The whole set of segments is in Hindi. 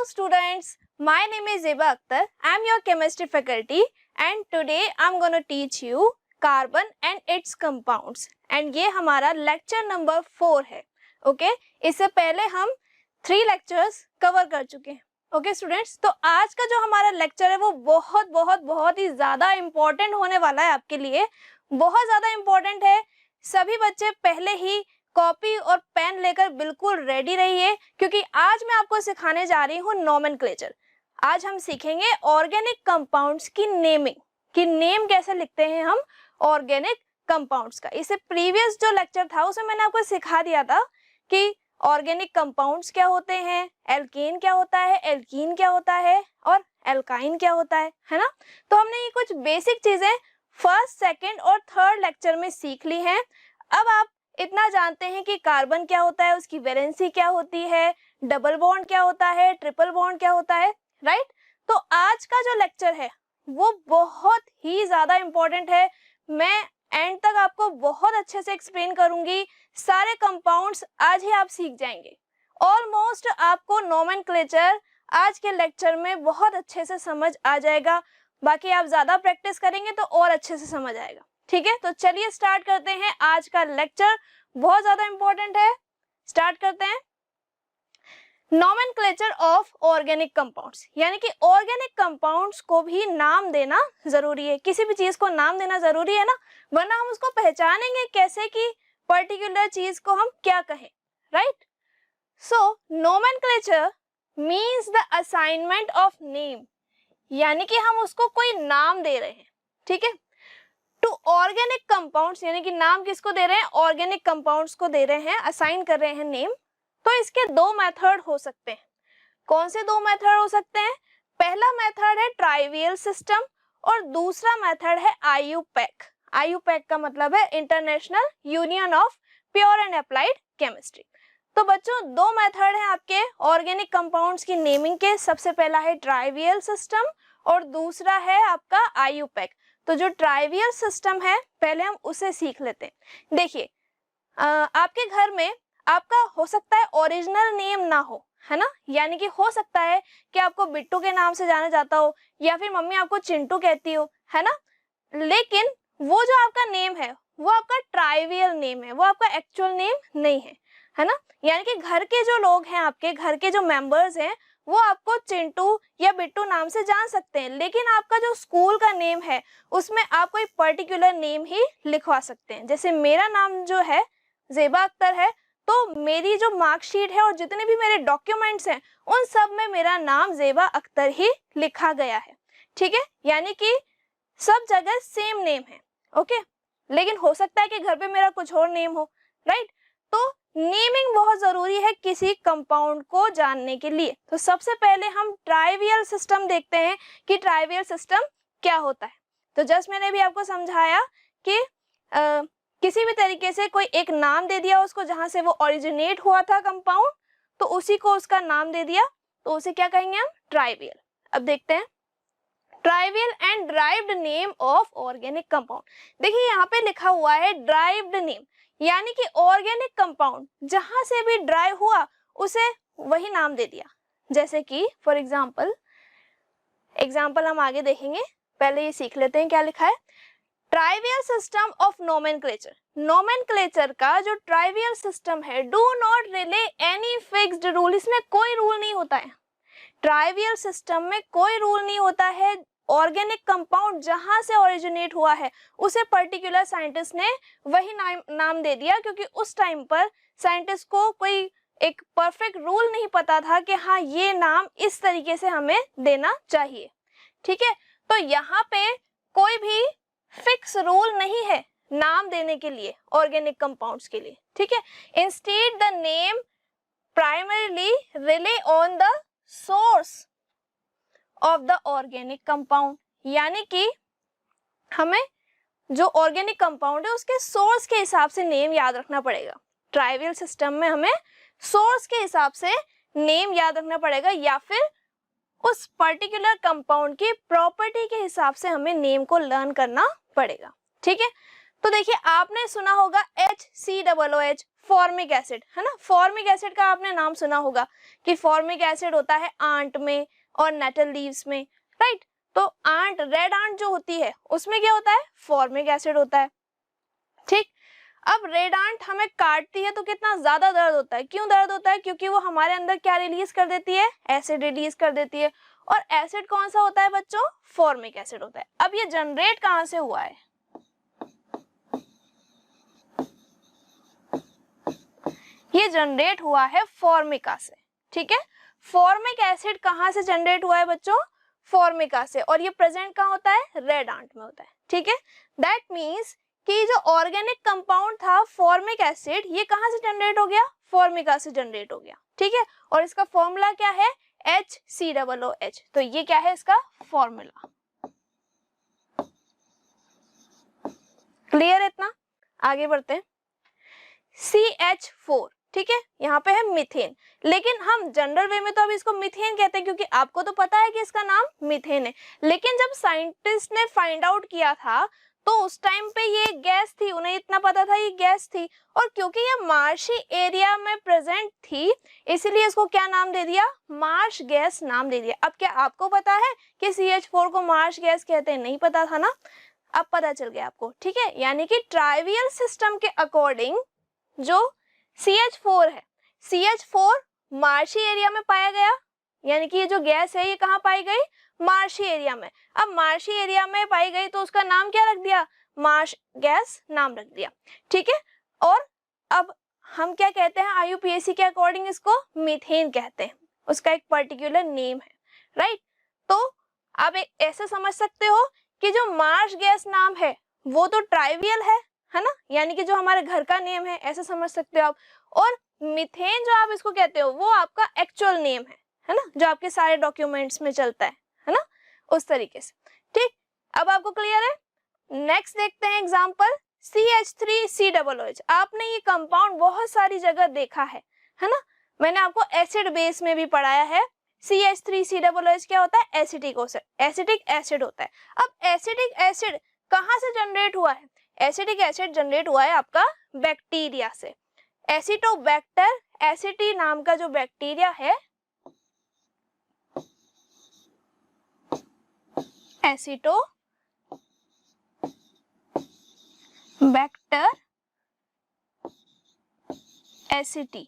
Hello students, my name is Zeba Akhtar. I am your chemistry faculty and today I am going to teach you carbon and its compounds and ये हमारा लेक्चर नंबर 4 है. ओके इससे पहले हम 3 लेक्चर्स कवर कर चुके हैं. ओके स्टूडेंट्स, तो आज का जो हमारा लेक्चर है वो बहुत ही ज़्यादा इम्पोर्टेंट होने वाला है आपके लिए. बहुत ज़्यादा इम्पोर्टेंट है. सभी बच्चे पहले ही कॉपी और पेन लेकर बिल्कुल रेडी रहिए क्योंकि आज मैं आपको सिखाने जा रही हूँ नोमेनक्लेचर. आज हम सीखेंगे ऑर्गेनिक कंपाउंड्स की नेमिंग, कि नेम कैसे लिखते हैं हम ऑर्गेनिक कंपाउंड्स का. इससे प्रीवियस जो लेक्चर था उसमें मैंने आपको सिखा दिया था कि ऑर्गेनिक कंपाउंड्स क्या होते हैं, एल्केन क्या होता है, एल्कीन क्या होता है और एल्काइन क्या होता है ना. तो हमने ये कुछ बेसिक चीजें फर्स्ट, सेकेंड और थर्ड लेक्चर में सीख ली हैं. अब आप इतना जानते हैं कि कार्बन क्या होता है, उसकी वैलेंसी क्या होती है, डबल बॉन्ड क्या होता है, ट्रिपल बॉन्ड क्या होता है, राइट. तो आज का जो लेक्चर है वो बहुत ही ज्यादा इम्पोर्टेंट है. मैं एंड तक आपको बहुत अच्छे से एक्सप्लेन करूंगी. सारे कंपाउंड्स आज ही आप सीख जाएंगे. ऑलमोस्ट आपको नोमेनक्लेचर आज के लेक्चर में बहुत अच्छे से समझ आ जाएगा. बाकी आप ज्यादा प्रैक्टिस करेंगे तो और अच्छे से समझ आएगा. ठीक है, तो चलिए स्टार्ट करते हैं. आज का लेक्चर बहुत ज्यादा इंपॉर्टेंट है. स्टार्ट करते हैं. नोमेनक्लेचर ऑफ ऑर्गेनिक कंपाउंड्स, यानी कि ऑर्गेनिक कंपाउंड्स को भी नाम देना जरूरी है. किसी भी चीज को नाम देना जरूरी है ना, वरना हम उसको पहचानेंगे कैसे कि पर्टिकुलर चीज को हम क्या कहें, right. So nomenclature means the assignment of name, यानी कि हम उसको कोई नाम दे रहे हैं. ठीक है, टू ऑर्गेनिक कंपाउंड्स, यानी कि नाम किसको दे रहे हैं, ऑर्गेनिक कंपाउंड्स को दे रहे हैं, असाइन कर रहे हैं नेम. तो इसके दो मेथड हो सकते हैं. कौन से दो मेथड हो सकते हैं? पहला मेथड है ट्राइवियल सिस्टम और दूसरा मेथड है आईयूपैक. आईयूपैक का मतलब है international union of pure and applied chemistry. तो बच्चों दो मेथड हैं आपके ऑर्गेनिक कंपाउंड्स की नेमिंग के. सबसे पहला है ट्राइवियल सिस्टम और दूसरा है आपका आईयूपैक. तो जो ट्राइवियल सिस्टम है पहले हम उसे सीख लेते हैं. देखिए आपके घर में आपका हो सकता है ओरिजिनल नेम ना हो, है ना. यानी कि हो सकता है कि आपको बिट्टू के नाम से जाना जाता हो या फिर मम्मी आपको चिंटू कहती हो, है ना. लेकिन वो जो आपका नेम है वो आपका ट्राइवियल नेम है, वो आपका एक्चुअल नेम नहीं है ना. यानी कि घर के जो लोग हैं, आपके घर के जो मेंबर्स हैं, वो आपको चिंटू या बिट्टू नाम से जान सकते हैं. लेकिन आपका जो स्कूल का नेम है उसमें आप कोई पर्टिकुलर नेम ही लिखवा सकते हैं. जैसे मेरा नाम जो है ज़ेबा अख्तर है, तो मेरी जो मार्कशीट है और जितने भी मेरे डॉक्यूमेंट्स हैं उन सब में मेरा नाम ज़ेबा अख्तर ही लिखा गया है. ठीक है, यानी कि सब जगह सेम नेम है. ओके, लेकिन हो सकता है कि घर पे मेरा कुछ और नेम हो, राइट. तो नेमिंग बहुत जरूरी है किसी कंपाउंड को जानने के लिए. तो सबसे पहले हम ट्राइवियल सिस्टम देखते हैं कि ट्राइवियल सिस्टम क्या होता है. तो जस्ट मैंने भी आपको समझाया कि किसी भी तरीके से कोई एक नाम दे दिया उसको जहां से वो ओरिजिनेट हुआ था कंपाउंड, तो उसी को उसका नाम दे दिया, तो उसे क्या कहेंगे हम, ट्राइवियल. अब देखते हैं trivial and derived name of organic compound. देखिए यहाँ पे लिखा हुआ है ड्राइव्ड नेम, यानी कि ऑर्गेनिक कंपाउंड जहां से भी ड्राइव हुआ उसे वही नाम दे दिया. जैसे कि फॉर एग्जांपल हम आगे देखेंगे, पहले ये सीख लेते हैं क्या लिखा है. Trivial system of nomenclature. Nomenclature का जो ट्राइवियल सिस्टम है, do not relay any fixed rule. इसमें कोई रूल नहीं होता है. ट्राइवियल सिस्टम में कोई रूल नहीं होता है. ऑर्गेनिक कंपाउंड जहां से ओरिजिनेट हुआ है उसे पर्टिकुलर साइंटिस्ट ने वही नाम दे दिया, क्योंकि उस टाइम पर साइंटिस्ट को कोई एक परफेक्ट रूल नहीं पता था कि हाँ ये नाम इस तरीके से हमें देना चाहिए. ठीक है, तो यहाँ पे कोई भी फिक्स रूल नहीं है नाम देने के लिए ऑर्गेनिक कंपाउंड्स के लिए. ठीक है, instead the name primarily relay on the source of the organic compound. यानी कि हमें जो ऑर्गेनिक कंपाउंड है उसके सोर्स के हिसाब से नेम याद रखना पड़ेगा. ट्राइवियल सिस्टम में हमें सोर्स के हिसाब से नेम याद रखना पड़ेगा या फिर उस पर्टिकुलर कंपाउंड की प्रॉपर्टी के हिसाब से हमें नेम को लर्न करना पड़ेगा. ठीक है, तो देखिए आपने सुना होगा HCOOH फॉर्मिक एसिड, है ना। फॉर्मिक एसिड का आपने नाम सुना होगा कि फॉर्मिक एसिड होता है आंट में और नेटल लीव्स में, राइट। तो आंट, रेड आंट जो होती है उसमें क्या होता है, फॉर्मिक एसिड होता है, ठीक। अब रेड आंट हमें काटती है तो कितना ज्यादा दर्द होता है, क्यों दर्द होता है, क्योंकि वो हमारे अंदर क्या रिलीज कर देती है, एसिड रिलीज कर देती है। और एसिड कौन सा होता है बच्चों, फॉर्मिक एसिड होता है। अब ये जनरेट कहाँ से हुआ है, ये जनरेट हुआ है फॉर्मिका से, ठीक है। फॉर्मिक एसिड कहाँ से जनरेट हुआ है बच्चों, फॉर्मिका से, और ये प्रेजेंट कहाँ होता है, रेड आंट में होता है, ठीक है। दैट मीन्स कि जो ऑर्गेनिक कंपाउंड था फॉर्मिक एसिड, ये कहाँ से जनरेट हो गया, फॉर्मिका से जनरेट हो गया, ठीक है। और इसका फॉर्मूला क्या है, HCOOH। तो ये क्या है इसका फॉर्मूला, क्लियर है इतना। आगे बढ़ते हैं, CH4, ठीक है, यहाँ पे है मीथेन, लेकिन हम जनरल वे में तो अब इसको मीथेन कहते हैं क्योंकि आपको तो पता है कि इसका नाम मीथेन है। लेकिन जब साइंटिस्ट ने फाइंड आउट किया था तो उस टाइम पे ये गैस थी, उन्हें इतना पता था ये गैस थी, और क्योंकि ये मार्शी एरिया में प्रेजेंट थी इसीलिए इसको क्या नाम दे दिया, मार्श गैस नाम दे दिया। अब क्या आपको पता है कि CH4 को मार्श गैस कहते हैं, नहीं पता था ना, अब पता चल गया आपको, ठीक है। यानी कि ट्राइवियल सिस्टम के अकॉर्डिंग जो CH4 है, CH4 मार्शी एरिया में पाया गया, यानी कि ये जो गैस है ये कहाँ पाई गई, मार्शी एरिया में। अब मार्शी एरिया में पाई गई तो उसका नाम क्या रख दिया, मार्श गैस नाम रख दिया, ठीक है। और अब हम क्या कहते हैं, IUPAC के अकॉर्डिंग इसको मीथेन कहते हैं, उसका एक पर्टिकुलर नेम है, राइट। तो आप एक ऐसे समझ सकते हो कि जो मार्श गैस नाम है वो तो ट्राइवियल है ना, यानी कि जो हमारे घर का नेम है, ऐसे समझ सकते हो आप। और मीथेन जो आप इसको कहते हो वो आपका एक्चुअल नेम है ना, जो आपके सारे डॉक्यूमेंट्स में चलता है ना, उस तरीके से, ठीक। अब आपको क्लियर है। नेक्स्ट देखते हैं एग्जांपल, CH3COOH। आपने ये कंपाउंड बहुत सारी जगह देखा है ना, मैंने आपको एसिड बेस में भी पढ़ाया है। CH3COOH क्या होता है, एसिटिक एसिड होता है। अब एसिटिक एसिड कहाँ से जनरेट हुआ है, एसिटिक एसिड जनरेट हुआ है आपका बैक्टीरिया से। एसिटोबैक्टर एसिटी नाम का जो बैक्टीरिया है, एसिटोबैक्टर एसिटी,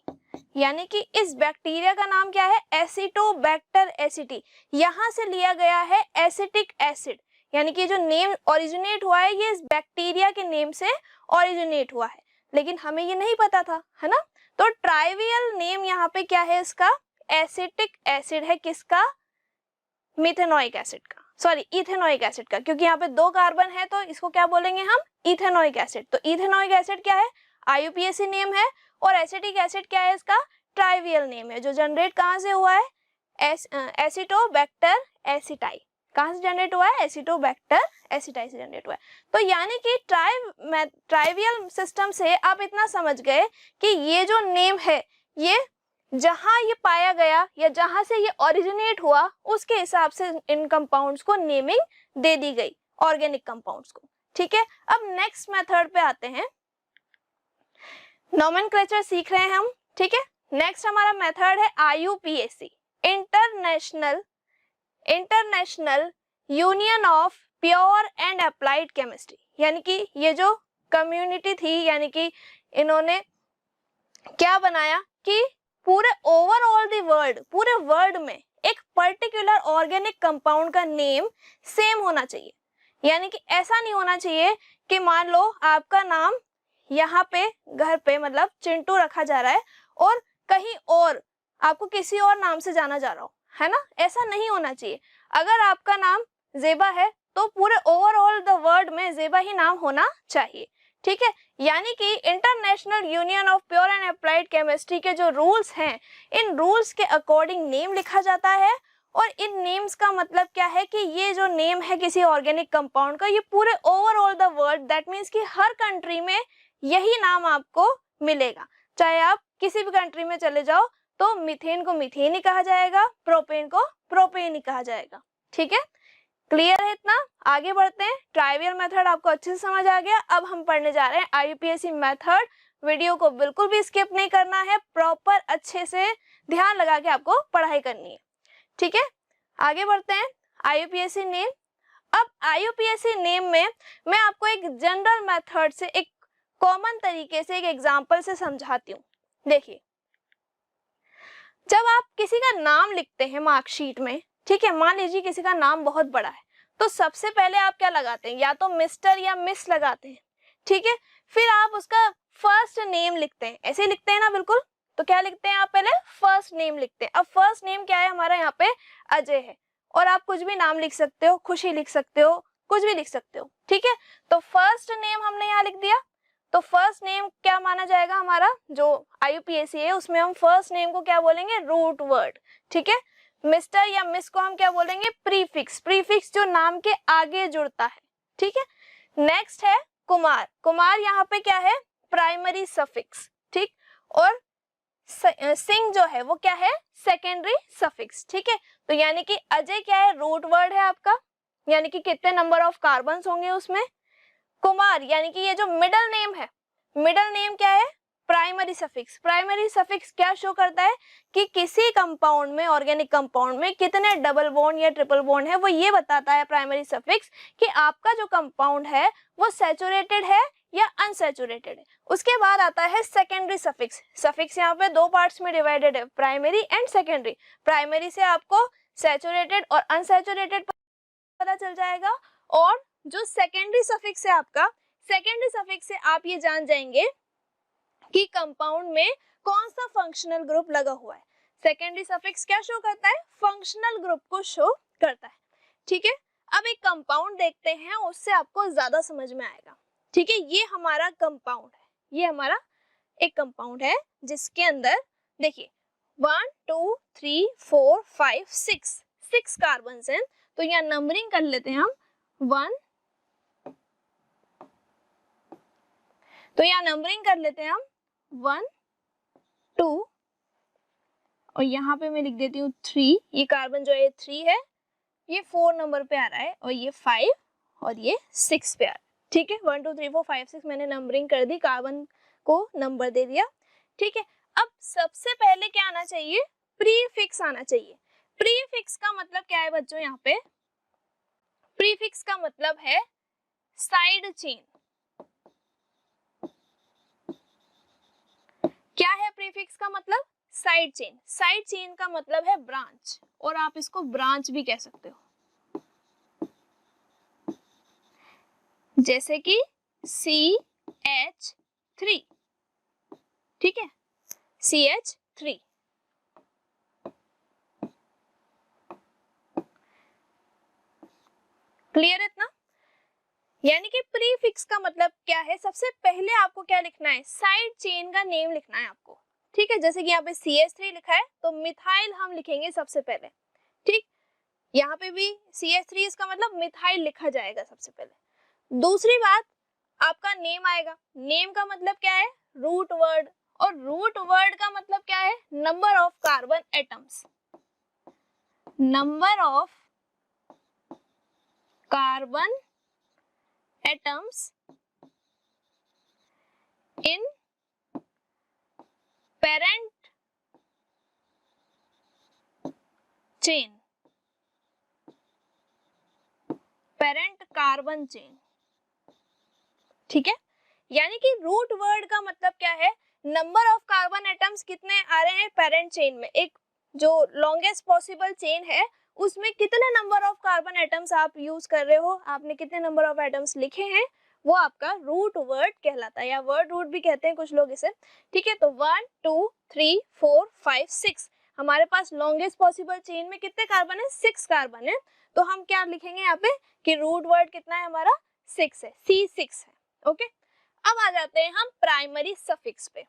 यानी कि इस बैक्टीरिया का नाम क्या है, एसिटोबैक्टर एसिटी। यहां से लिया गया है एसिटिक एसिड, यानी कि जो नेम ओरिजिनेट हुआ है ये इस बैक्टीरिया के नेम से ओरिजिनेट हुआ है, लेकिन हमें ये नहीं पता था, है ना। तो ट्राइवियल नेम यहाँ पे क्या है इसका, एसिटिक एसिड है, किसका, मिथेनोइक एसिड का, सॉरी इथेनोइक एसिड का, क्योंकि यहाँ पे 2 कार्बन है तो इसको क्या बोलेंगे हम, इथेनोइक एसिड। तो इथेनोइक एसिड क्या है, IUPAC नेम है, और एसिटिक एसिड क्या है इसका, ट्राइवियल नेम है, जो जनरेट कहाँ से हुआ है, एसिटोबैक्टर एसिटाई। कहाँ से जनरेट हुआ है, एसिटोबैक्टर एसिटाई से जनरेट हुआ है। तो यानी कि ट्राइवियल सिस्टम से आप इतना समझ गए कि ये जो नेम है ये जहां ये पाया गया या जहां से ये ओरिजिनेट हुआ उसके हिसाब से इन कंपाउंड्स को नेमिंग दे दी गई, ऑर्गेनिक कंपाउंड्स को, ठीक है। अब नेक्स्ट मेथड पे आते हैं, नोमेनक्लेचर सीख रहे हैं हम, ठीक है। नेक्स्ट हमारा मेथड है IUPAC, international union of pure and applied chemistry. यानी कि ये जो कम्युनिटी थी, यानी कि इन्होंने क्या बनाया कि पूरे ओवरऑल द वर्ल्ड, पूरे वर्ल्ड में एक पर्टिकुलर ऑर्गेनिक कंपाउंड का नेम सेम होना चाहिए। यानी कि ऐसा नहीं होना चाहिए कि मान लो आपका नाम यहाँ पे घर पे मतलब चिंटू रखा जा रहा है और कहीं और आपको किसी और नाम से जाना जा रहा हो, है ना, ऐसा नहीं होना चाहिए। अगर आपका नाम जेबा है तो पूरे ओवरऑल द वर्ल्ड में जेबा ही नाम होना चाहिए, ठीक है। यानी कि international union of pure and applied chemistry के जो रूल्स हैं, इन रूल्स के अकॉर्डिंग नेम लिखा जाता है, और इन नेम्स का मतलब क्या है कि ये जो नेम है किसी ऑर्गेनिक कंपाउंड का, ये पूरे overall the world, that means कि हर कंट्री में यही नाम आपको मिलेगा। चाहे आप किसी भी कंट्री में चले जाओ तो मीथेन को मीथेन ही कहा जाएगा, प्रोपेन को प्रोपेन ही कहा जाएगा, ठीक है। क्लियर है इतना? आगे बढ़ते हैं। ट्राइवियल मेथड आपको अच्छे से समझ आ गया। अब हम पढ़ने जा रहे हैं IUPAC मेथड। वीडियो को बिल्कुल भी स्किप नहीं करना है, प्रॉपर अच्छे से ध्यान लगा के आपको पढ़ाई करनी है, ठीक है? आगे बढ़ते हैं। IUPAC name. अब IUPAC नेम में मैं आपको एक जनरल मेथड से, एक कॉमन तरीके से, एक एग्जांपल से समझाती हूँ। देखिए, जब आप किसी का नाम लिखते हैं मार्कशीट में, ठीक है, मान लीजिए किसी का नाम बहुत बड़ा है, तो सबसे पहले आप क्या लगाते हैं? या तो मिस्टर या मिस लगाते हैं, ठीक है? फिर आप उसका फर्स्ट नेम लिखते हैं, ऐसे लिखते हैं ना, बिल्कुल। तो क्या लिखते हैं आप? पहले फर्स्ट नेम लिखते हैं। अब फर्स्ट नेम क्या है हमारा? यहाँ पे अजय है, और आप कुछ भी नाम लिख सकते हो, खुशी लिख सकते हो, कुछ भी लिख सकते हो, ठीक है? तो फर्स्ट नेम हमने यहाँ लिख दिया। तो फर्स्ट नेम क्या माना जाएगा हमारा? जो IUPAC है उसमें हम फर्स्ट नेम को क्या बोलेंगे? रूट वर्ड, ठीक है? मिस्टर या मिस को हम क्या बोलेंगे? प्रीफिक्स। प्रीफिक्स जो नाम के आगे जुड़ता है, ठीक है? नेक्स्ट है कुमार। कुमार यहाँ पे क्या है? प्राइमरी सफिक्स, ठीक? और सिंह जो है वो क्या है? सेकेंडरी सफिक्स, ठीक है? तो यानी कि अजय क्या है? रूट वर्ड है आपका, यानी कि कितने नंबर ऑफ कार्बन होंगे उसमें। कुमार यानी कि ये जो मिडल नेम है, मिडल नेम क्या है? Primary suffix. प्राइमरी सफिक्स क्या शो करता है कि किसी कंपाउंड में, ऑर्गेनिक कंपाउंड में कितने डबल बॉन्ड या ट्रिपल बॉन्ड है, वो ये बताता है प्राइमरी सफिक्स कि आपका जो कंपाउंड है वो सैचुरेटेड है या अनसैचुरेटेड है। उसके बाद आता है सेकेंडरी सफिक्स। सफिक्स यहाँ पे दो पार्ट्स में डिवाइडेड है, प्राइमरी एंड सेकेंडरी। प्राइमरी से आपको सैचुरेटेड और अनसैचुरेटेड पता चल जाएगा, और जो सेकेंडरी सफिक्स है आपका, सेकेंडरी सफिक्स से आप ये जान जाएंगे कि कंपाउंड में कौन सा फंक्शनल ग्रुप लगा हुआ है। सेकेंडरी सफिक्स क्या शो करता है? फंक्शनल ग्रुप को शो करता है, ठीक है? अब एक कंपाउंड देखते हैं, उससे आपको ज्यादा समझ में आएगा, ठीक है? ये हमारा कंपाउंड है, ये हमारा एक कंपाउंड है जिसके अंदर देखिए 1 2 3 4 5 6 कार्बन हैं। तो यहाँ नंबरिंग कर लेते हैं हम 1, तो यहाँ नंबरिंग कर लेते हैं हम 1 2, और यहाँ पे मैं लिख देती हूँ 3। ये कार्बन जो है 3 है, ये 4 नंबर पे आ रहा है, और ये 5 और ये 6 पे आ रहा है, ठीक है? 1 2 3 4 5 6 मैंने नंबरिंग कर दी, कार्बन को नंबर दे दिया, ठीक है? अब सबसे पहले क्या आना चाहिए? प्रीफिक्स आना चाहिए। प्रीफिक्स का मतलब क्या है बच्चों? यहाँ पे प्रीफिक्स का मतलब है साइड चेन। क्या है प्रीफिक्स का मतलब? Side chain. साइड चेन का मतलब है ब्रांच, और आप इसको ब्रांच भी कह सकते हो, जैसे कि CH3, ठीक है? CH3, क्लियर है इतना? यानी कि प्रीफिक्स का मतलब क्या है? सबसे पहले आपको क्या लिखना है? साइड चेन का नेम लिखना है आपको, ठीक है? जैसे कि यहाँ पे CH3 लिखा है, तो मिथाइल हम लिखेंगे सबसे पहले, ठीक? यहाँ पे भी CH3, इसका मतलब मिथाइल लिखा जाएगा सबसे पहले। दूसरी बात, आपका नेम आएगा। नेम का मतलब क्या है? रूट वर्ड, और रूट वर्ड का मतलब क्या है? Number of carbon atoms. Number of carbon atoms in parent chain, parent carbon chain, ठीक है? यानी कि रूट वर्ड का मतलब क्या है? नंबर ऑफ कार्बन एटम्स कितने आ रहे हैं पेरेंट चेन में, एक जो लॉन्गेस्ट पॉसिबल चेन है उसमें कितने नंबर ऑफ कार्बन एटम्स आप यूज कर रहे हो, आपने कितने नंबर ऑफ एटम्स लिखे हैं, वो आपका रूट वर्ड कहलाता है, या वर्ड रूट भी कहते हैं कुछ लोग इसे, ठीक है? तो 1 2 3 4 5 6 हमारे पास लॉन्गेस्ट पॉसिबल चेन में कितने कार्बन है? 6 कार्बन है। तो हम क्या लिखेंगे यहाँ पे कि रूट वर्ड कितना है हमारा? 6 है, C6 है, ओके? अब आ जाते हैं हम प्राइमरी सफिक्स पे।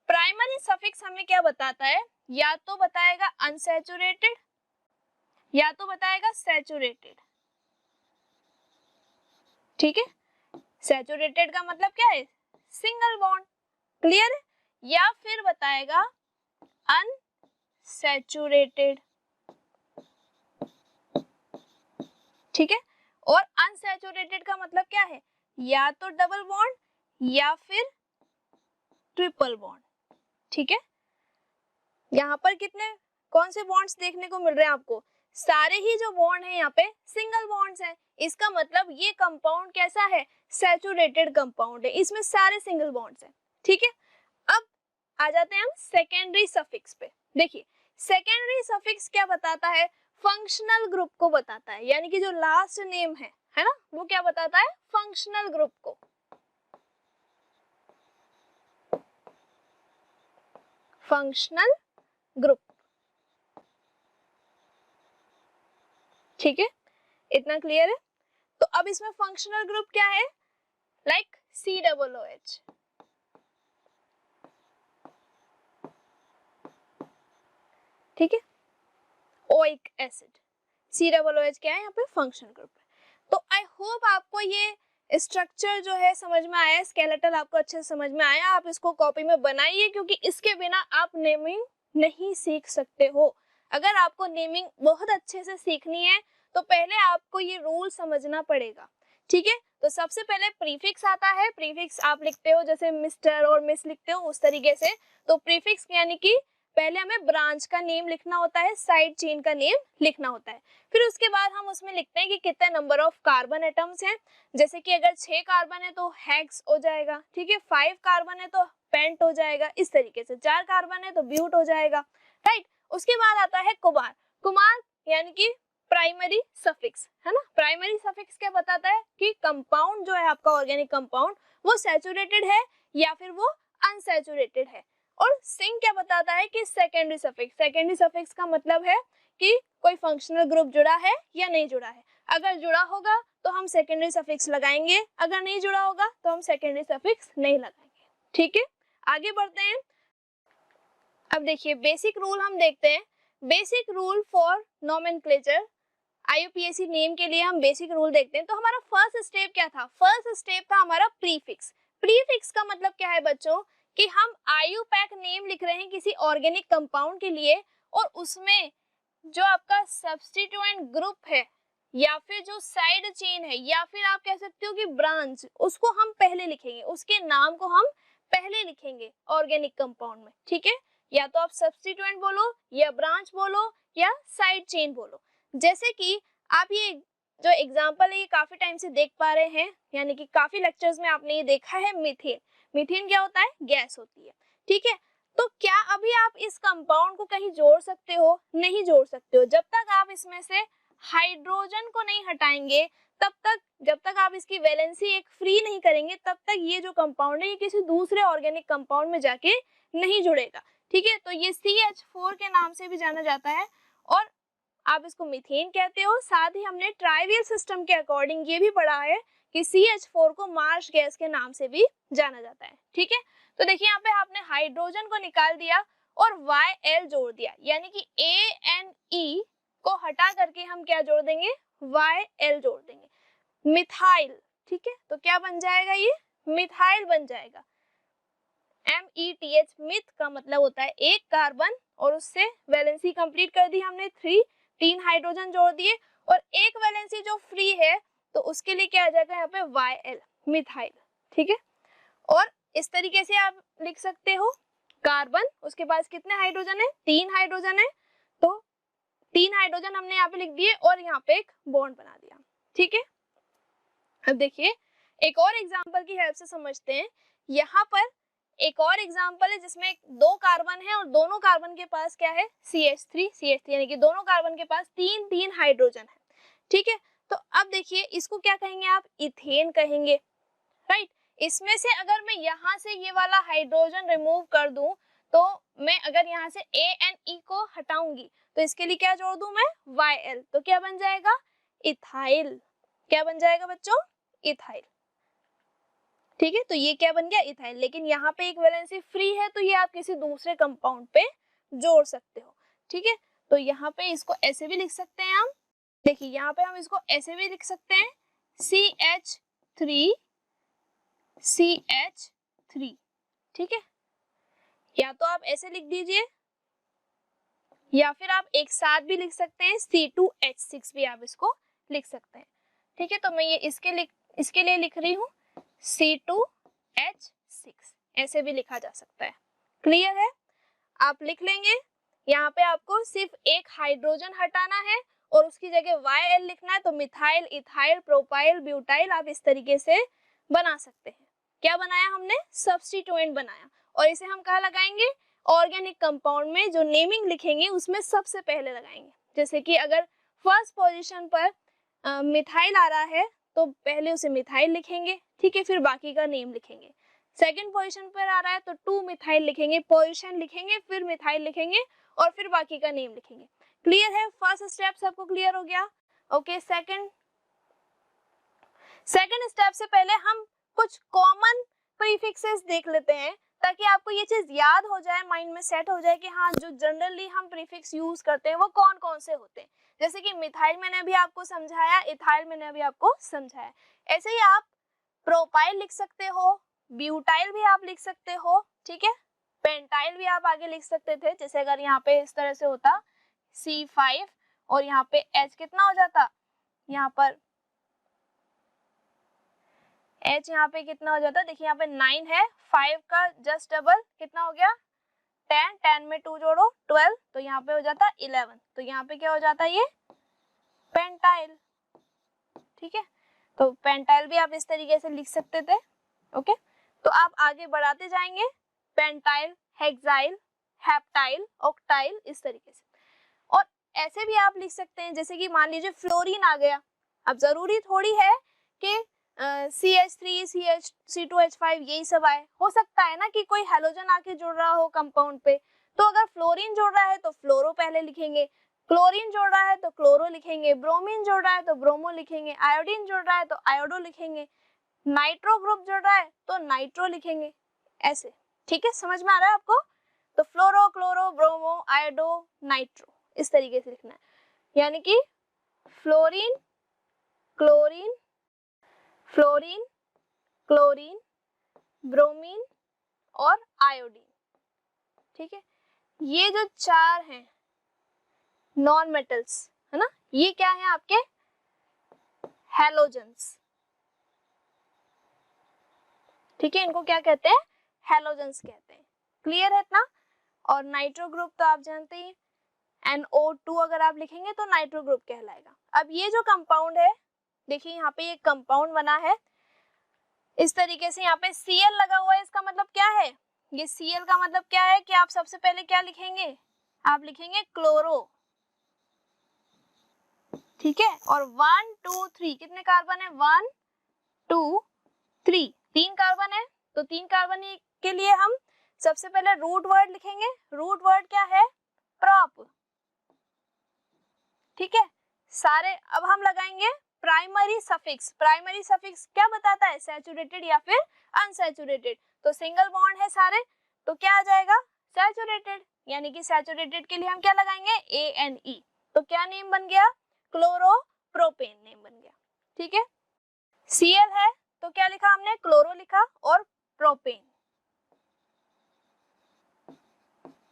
प्राइमरी सफिक्स हमें क्या बताता है? या तो बताएगा अनसैचुरेटेड, या तो बताएगा सैचुरेटेड, ठीक है? सैचुरेटेड का मतलब क्या है? सिंगल बॉन्ड, क्लियर है? या फिर बताएगा अनसैचुरेटेड, ठीक है। और अनसैचुरेटेड का मतलब क्या है, या तो डबल बॉन्ड या फिर ट्रिपल बॉन्ड, ठीक है। यहाँ पर कितने कौन से बॉन्ड्स देखने को मिल रहे हैं आपको, सारे ही जो बॉन्ड है यहाँ पे सिंगल बॉन्ड्स हैं। इसका मतलब ये कंपाउंड कैसा है, सैचुरेटेड कंपाउंड है, इसमें सारे सिंगल बॉन्ड्स हैं, ठीक है। अब आ जाते हैं हम सेकेंडरी सफिक्स पे। देखिए सेकेंडरी सफिक्स क्या बताता है, फंक्शनल ग्रुप को बताता है, यानी कि जो लास्ट नेम है ना, वो क्या बताता है, फंक्शनल ग्रुप को। फंक्शनल ग्रुप, ठीक है, इतना क्लियर है। तो अब इसमें फंक्शनल ग्रुप क्या है, लाइक COOH, ठीक है, ओइक एसिड, COOH क्या है यहाँ पे, फंक्शनल ग्रुप है। तो आई होप आपको ये स्ट्रक्चर जो है समझ में आया, स्केलेटल आपको अच्छे से समझ में आया। आप इसको कॉपी में बनाइए, क्योंकि इसके बिना आप नेमिंग नहीं सीख सकते हो। अगर आपको नेमिंग बहुत अच्छे से सीखनी है तो पहले आपको ये रूल समझना पड़ेगा, ठीक है। तो सबसे पहले प्रीफिक्स आता है, प्रीफिक्स आप लिखते हो जैसे मिस्टर और मिस लिखते हो उस तरीके से। तो प्रीफिक्स यानी कि पहले हमें ब्रांच का नेम लिखना होता है, साइड चेन का नेम लिखना होता है, फिर उसके बाद हम उसमें लिखते हैं कि कितने नंबर ऑफ कार्बन एटम्स हैं। जैसे कि अगर 6 कार्बन है तो हेक्स हो जाएगा, ठीक है, 5 कार्बन है तो पेंट हो जाएगा, इस तरीके से 4 कार्बन है तो ब्यूट हो जाएगा, राइट। उसके बाद आता है कुमार, कुमार यानी कि प्राइमरी सफिक्स, है ना। प्राइमरी सफिक्स क्या बताता है कि कंपाउंड जो है आपका ऑर्गेनिक कंपाउंड वो सैचुरेटेड है या फिर वो अनसैचुरेटेड है। और सिंग क्या बताता है कि सेकेंडरी सफिक्स, सेकेंडरी सफिक्स का मतलब है कि कोई फंक्शनल ग्रुप जुड़ा है या नहीं जुड़ा है। अगर जुड़ा होगा तो हम सेकेंडरी सफिक्स लगाएंगे, अगर नहीं जुड़ा होगा तो हम सेकेंडरी सफिक्स नहीं लगाएंगे, ठीक है। आगे बढ़ते हैं। अब देखिए बेसिक रूल हम देखते हैं, basic rule for nomenclature, IUPAC name के लिए हम बेसिक रूल देखते हैं। तो हमारा फर्स्ट स्टेप क्या था, फर्स्ट स्टेप था हमारा प्रीफिक्स। प्रीफिक्स का मतलब क्या है बच्चों, कि हम IUPAC नेम लिख रहे हैं किसी ऑर्गेनिक कंपाउंड के लिए, और उसमें जो आपका सब्स्टिट्यूएंट ग्रुप है या फिर जो साइड चेन है या फिर आप कह सकते हो कि ब्रांच, उसको हम पहले लिखेंगे, उसके नाम को हम पहले लिखेंगे ऑर्गेनिक कंपाउंड में, ठीक है। या तो आप सब्स्टिट्यूएंट बोलो या ब्रांच बोलो या साइड चेन बोलो। जैसे कि आप ये जो एग्जांपल है ये काफी टाइम से देख पा रहे हैं, यानी कि काफी लेक्चर्स में आपने ये देखा है, मीथेन। मीथेन क्या होता है, गैस होती है, ठीक है। तो क्या अभी आप इस कंपाउंड को कहीं जोड़ सकते हो, नहीं जोड़ सकते हो। जब तक आप इसमें से हाइड्रोजन को नहीं हटाएंगे, तब तक, जब तक आप इसकी वैलेंसी एक फ्री नहीं करेंगे, तब तक ये जो कंपाउंड है ये किसी दूसरे ऑर्गेनिक कंपाउंड में जाके नहीं जुड़ेगा, ठीक है। तो ये CH4 के नाम से भी जाना जाता है और आप इसको मीथेन कहते हो। साथ ही हमने ट्राइवियल सिस्टम के अकॉर्डिंग ये भी पढ़ा है कि CH4 को मार्श गैस के नाम से भी जाना जाता है, ठीक है। तो देखिए यहाँ पे आपने हाइड्रोजन को निकाल दिया और YL जोड़ दिया, यानी कि ANE को हटा करके हम क्या जोड़ देंगे, YL जोड़ देंगे, मिथाइल, ठीक है। तो क्या बन जाएगा, ये मिथाइल बन जाएगा। METH, मिथ का मतलब होता है एक कार्बन, और उससे वैलेंसी कंप्लीट कर दी हमने 3 हाइड्रोजन जोड़ दिए, और एक वैलेंसी जो फ्री है तो उसके लिए क्या आ जाएगा यहाँ पे YL, मिथाइल, ठीक है। और इस तरीके से आप लिख सकते हो कार्बन, उसके पास कितने हाइड्रोजन है, 3 हाइड्रोजन है, तो 3 हाइड्रोजन हमने यहाँ पे लिख दिए और यहाँ पे एक बॉन्ड बना दिया, ठीक है। अब देखिए एक और एग्जाम्पल की हेल्प से समझते हैं। यहाँ पर एक और एग्जाम्पल है जिसमें 2 कार्बन है और दोनों कार्बन के पास क्या है, CH3 यानी कि दोनों कार्बन के पास 3 हाइड्रोजन है, ठीक है। तो अब देखिए इसको क्या कहेंगे आप, इथेन कहेंगे, राइट। इसमें से अगर मैं यहाँ से ये वाला हाइड्रोजन रिमूव कर दूं, तो मैं अगर यहाँ से ANE को हटाऊंगी तो इसके लिए क्या जोड़ दूं मैं, YL, तो क्या बन जाएगा, इथाइल। क्या बन जाएगा बच्चों, इथाइल, ठीक है। तो ये क्या बन गया, इथाइल। लेकिन यहाँ पे एक वैलेंसी फ्री है तो ये आप किसी दूसरे कंपाउंड पे जोड़ सकते हो, ठीक है। तो यहाँ पे इसको ऐसे भी लिख सकते हैं हम, देखिए यहाँ पे हम इसको ऐसे भी लिख सकते हैं, CH3, ठीक है। या तो आप ऐसे लिख दीजिए या फिर आप एक साथ भी लिख सकते हैं, C2H6 भी आप इसको लिख सकते हैं। ठीक है, तो मैं ये इसके लिए लिख रही हूँ C2H6, ऐसे भी लिखा जा सकता है। क्लियर है? आप लिख लेंगे। यहाँ पे आपको सिर्फ एक हाइड्रोजन हटाना है और उसकी जगह YL लिखना है, तो मिथाइल, इथाइल, प्रोपाइल, ब्यूटाइल आप इस तरीके से बना सकते हैं। क्या बनाया हमने? सब्स्टिट्यूएंट बनाया। और इसे हम कहाँ लगाएंगे? ऑर्गेनिक कंपाउंड में जो नेमिंग लिखेंगे उसमें सबसे पहले लगाएंगे। जैसे कि अगर फर्स्ट पोजीशन पर मिथाइल आ रहा है तो पहले उसे मिथाइल लिखेंगे, ठीक है, फिर बाकी का नेम लिखेंगे। सेकंड पोजीशन पर आ रहा है तो 2 मिथाइल लिखेंगे, पोजीशन लिखेंगे, फिर मिथाइल लिखेंगे और फिर बाकी का नेम लिखेंगे। क्लियर है? फर्स्ट स्टेप सबको क्लियर हो गया? ओके, सेकंड स्टेप से पहले हम कुछ कॉमन प्रीफिक्सेस देख लेते हैं ताकि आपको ये चीज याद हो जाए, माइंड में सेट हो जाए कि हाँ, जो जनरली हम प्रीफिक्स यूज करते हैं वो कौन कौन से होते हैं। जैसे कि मिथाइल मैंने अभी आपको समझाया, इथाइल मैंने अभी आपको समझाया। ऐसे ही आप प्रोपाइल लिख सकते हो, ब्यूटाइल भी आप लिख सकते हो, ठीक है, पेंटाइल भी आप आगे लिख सकते थे। जैसे अगर यहाँ पे इस तरह से होता C5 और यहाँ पे H कितना हो जाता, यहाँ पर H यहाँ पे कितना हो जाता, देखिए यहाँ पे 9 है, 5 का जस्ट डबल कितना हो गया 10, 10 में 2 जोड़ो 12, तो यहाँ पे हो जाता 11, तो यहाँ पे क्या हो जाता है ये पेंटाइल। ठीक है, तो पेंटाइल भी आप इस तरीके से लिख सकते थे। ओके, तो आप आगे बढ़ाते जाएंगे, पेंटाइल, हेक्साइल, हेप्टाइल, ऑक्टाइल, इस तरीके से। और ऐसे भी आप लिख सकते हैं, जैसे कि मान लीजिए फ्लोरीन आ गया। अब जरूरी थोड़ी है कि CH3, C2H5 यही सब आए, हो सकता है ना कि कोई हेलोजन आके जुड़ रहा हो कंपाउंड पे, तो अगर फ्लोरीन जुड़ रहा है तो फ्लोरो पहले लिखेंगे, क्लोरीन जोड़ रहा है तो क्लोरो लिखेंगे, ब्रोमीन जोड़ रहा है तो ब्रोमो लिखेंगे, आयोडीन जोड़ रहा है तो आयोडो लिखेंगे, नाइट्रो ग्रुप जोड़ रहा है तो नाइट्रो लिखेंगे, ऐसे। ठीक है, समझ में आ रहा है आपको? तो फ्लोरो, क्लोरो, ब्रोमो, आयोडो, नाइट्रो, इस तरीके से लिखना है। यानी कि fluorine, chlorine, fluorine, chlorine, bromine और आयोडीन। ठीक है, ये जो चार हैं नॉन मेटल्स, है ना, ये क्या है आपके हेलोजेंस। ठीक है, इनको क्या कहते हैं? हेलोजेंस कहते हैं। क्लियर है इतना? और नाइट्रो ग्रुप तो आप जानते ही, NO2 अगर आप लिखेंगे तो नाइट्रो ग्रुप कहलाएगा। अब ये जो कंपाउंड है, देखिए यहाँ पे एक कंपाउंड बना है इस तरीके से, यहाँ पे Cl लगा हुआ है, इसका मतलब क्या है? ये Cl का मतलब क्या है कि आप सबसे पहले क्या लिखेंगे? आप लिखेंगे क्लोरो। ठीक है, और 1 2 3 कितने कार्बन है? 1 2 3, 3 कार्बन है, तो 3 कार्बन के लिए हम सबसे पहले रूट वर्ड लिखेंगे। रूट वर्ड क्या है? प्रॉप। ठीक है, सारे अब हम लगाएंगे प्राइमरी सफिक्स। प्राइमरी सफिक्स क्या बताता है? सैचुरेटेड या फिर अनसैचुरेटेड। तो सिंगल बॉन्ड है सारे, तो क्या आ जाएगा? सैचुरेटेड। यानी कि सैचुरेटेड के लिए हम क्या लगाएंगे? ANE। तो क्या नेम बन गया? क्लोरोप्रोपेन नेम बन गया। ठीक है, Cl है तो क्या लिखा हमने? क्लोरो लिखा और प्रोपेन।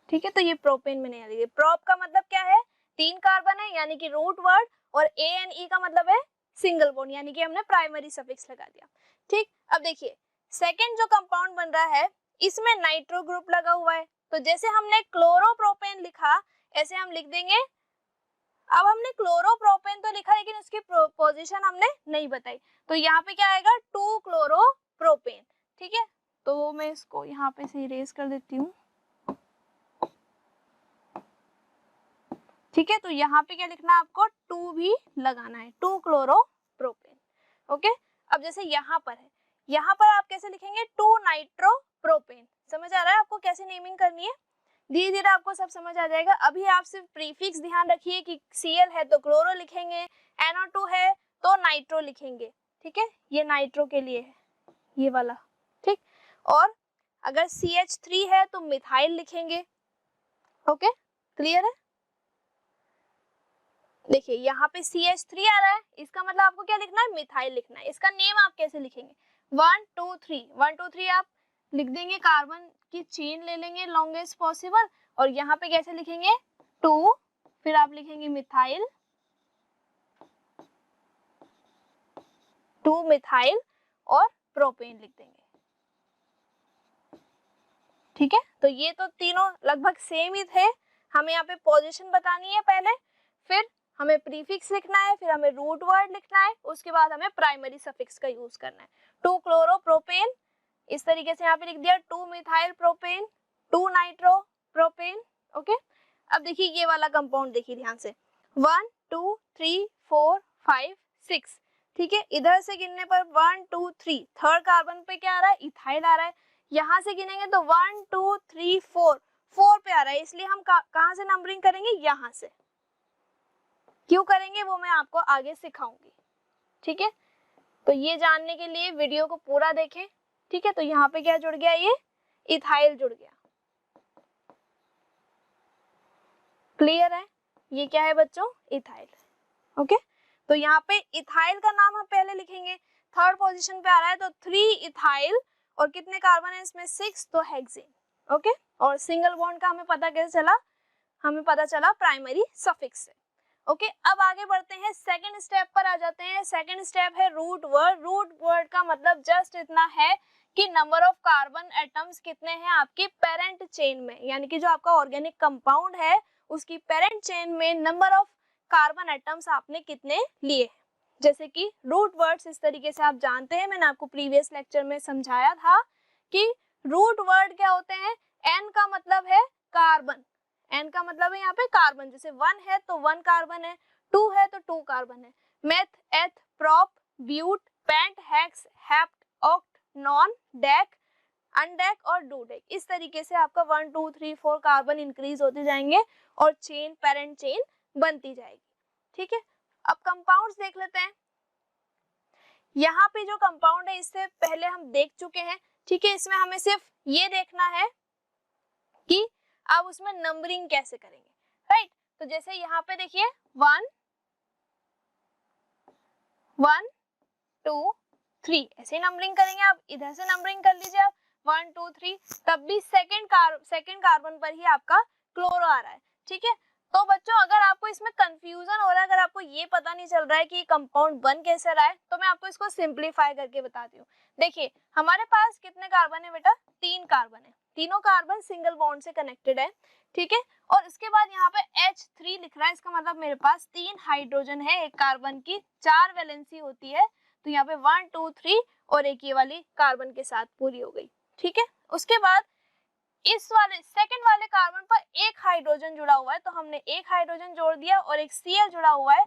ठीक है, तो ये प्रोपेन में नहीं आ रही है। प्रोप का मतलब क्या है? 3 कार्बन है, यानी कि रूट वर्ड, और ANE का मतलब है सिंगल बॉन्ड, यानी कि हमने प्राइमरी सफिक्स लगा दिया। ठीक, अब देखिए सेकंड जो कंपाउंड बन रहा है इसमें नाइट्रो ग्रुप लगा हुआ है, तो जैसे हमने क्लोरोप्रोपेन लिखा ऐसे हम लिख देंगे। अब हमने क्लोरोप्रोपेन तो लिखा लेकिन उसकी पोजीशन हमने नहीं बताई, तो यहाँ पे क्या आएगा? 2 क्लोरोप्रोपेन। ठीक है, तो मैं इसको यहाँ पे से इरेज कर देती हूँ। ठीक है, तो यहाँ पे क्या लिखना है आपको? 2 भी लगाना है, 2 क्लोरोप्रोपेन। ओके, अब जैसे यहाँ पर है, यहाँ पर आप कैसे लिखेंगे? 2 नाइट्रोप्रोपेन। समझ आ रहा है आपको कैसे नेमिंग करनी है? धीरे धीरे आपको सब समझ आ जाएगा। अभी आप सिर्फ प्रीफिक्स ध्यान रखिए कि Cl है तो क्लोरो लिखेंगे, NO2 है तो नाइट्रो लिखेंगे। ठीक है, ये नाइट्रो के लिए है ये वाला। ठीक, और अगर CH3 है तो मिथाइल लिखेंगे। ओके, क्लियर है? देखिए यहाँ पे CH3 आ रहा है, इसका मतलब आपको क्या लिखना है? मिथाइल लिखना है। इसका नेम आप कैसे लिखेंगे? 1 2 3, 1 2 3 आप लिख देंगे, कार्बन की चेन ले लेंगे लॉन्गेस्ट पॉसिबल, और यहाँ पे कैसे लिखेंगे? 2, फिर आप लिखेंगे मिथाइल, 2 मिथाइल और प्रोपेन लिख देंगे। ठीक है, तो ये तो तीनों लगभग सेम ही थे। हमें यहाँ पे पोजीशन बतानी है पहले, फिर हमें प्रीफिक्स लिखना है, फिर हमें रूट वर्ड लिखना है, उसके बाद हमें प्राइमरी सफिक्स का यूज करना है। 2 क्लोरोप्रोपेन, इस तरीके से यहाँ पे लिख दिया 2 methyl propane, 2 nitro propane. Okay, अब देखिए ये वाला कंपाउंड देखिए ध्यान से, 1 2 3 4 5 6। ठीक है, इधर से गिनने पर 1 2 3, थर्ड कार्बन पे क्या आ रहा है, इथाइल आ रहा है। यहाँ से गिनेंगे तो 1 2 3 4, 4 पे आ रहा है, इसलिए हम कहाँ से नंबरिंग करेंगे, यहाँ से। क्यों करेंगे वो मैं आपको आगे सिखाऊंगी। ठीक है, तो ये जानने के लिए वीडियो को पूरा देखें। ठीक है, तो यहाँ पे क्या जुड़ गया, ये इथाइल जुड़ गया। क्लियर है, ये क्या है बच्चों, इथाइल। ओके, तो यहाँ पे इथाइल का नाम हम पहले लिखेंगे, थर्ड पोजीशन पे आ रहा है तो 3 इथाइल, और कितने कार्बन है इसमें, 6, तो हेक्सेन। ओके, और सिंगल बॉन्ड का हमें पता कैसे चला, हमें पता चला प्राइमरी सफिक्स से। ओके, अब आगे बढ़ते हैं, सेकंड स्टेप पर आ जाते हैं। सेकंड स्टेप है रूट वर्ड। रूट वर्ड का मतलब जस्ट इतना है कि नंबर ऑफ कार्बन एटम्स कितने हैं आपकी पेरेंट चेन में, यानी कि जो आपका ऑर्गेनिक कंपाउंड है उसकी पेरेंट चेन में नंबर ऑफ कार्बन एटम्स आपने कितने लिए। जैसे कि रूट वर्ड्स इस तरीके से आप जानते हैं, मैंने आपको प्रीवियस लेक्चर में समझाया था कि रूट वर्ड क्या होते हैं। एन का मतलब है कार्बन, एन का मतलब है यहाँ पे कार्बन, जैसे 1 है तो 1 कार्बन है, 2 है तो 2 कार्बन है। Meth, eth, prop, but, pent, hex, hept, oct, non, dec, undec और डूडेक, इस तरीके से आपका 1 2 3 4 कार्बन इंक्रीज होते जाएंगे और चेन, पेरेंट चेन बनती जाएगी। ठीक है, अब कंपाउंड्स देख लेते हैं। यहाँ पे जो कंपाउंड है इससे पहले हम देख चुके हैं। ठीक है, इसमें हमें सिर्फ ये देखना है कि अब उसमें नंबरिंग कैसे करेंगे, राइट। तो जैसे यहाँ पे देखिए 1 1 2 3 ऐसे नंबरिंग करेंगे। आप इधर से नंबरिंग कर लीजिए, आप 1 2 3, तब भी सेकंड कार्बन पर ही आपका क्लोरो आ रहा है। ठीक है, तो बच्चों अगर आपको इसमें कंफ्यूजन हो रहा है, अगर आपको ये पता नहीं चल रहा है कि कंपाउंड बन कैसे रहा है, तो मैं आपको इसको सिंप्लीफाई करके बताती हूँ। देखिए हमारे पास कितने कार्बन है बेटा, 3 कार्बन है, तीनों कार्बन सिंगल बॉन्ड से कनेक्टेड है। ठीक है, और इसके बाद यहाँ पे H3 लिख रहा है, इसका मतलब मेरे पास 3 हाइड्रोजन है, एक कार्बन की 4 वैलेंसी होती है, तो यहाँ पे 1 2 3 और एक ये वाली कार्बन के साथ पूरी हो गई। ठीक है, उसके बाद इस वाले सेकंड वाले कार्बन पर एक हाइड्रोजन जुड़ा हुआ है, तो हमने एक हाइड्रोजन जोड़ दिया, और एक Cl जुड़ा हुआ है,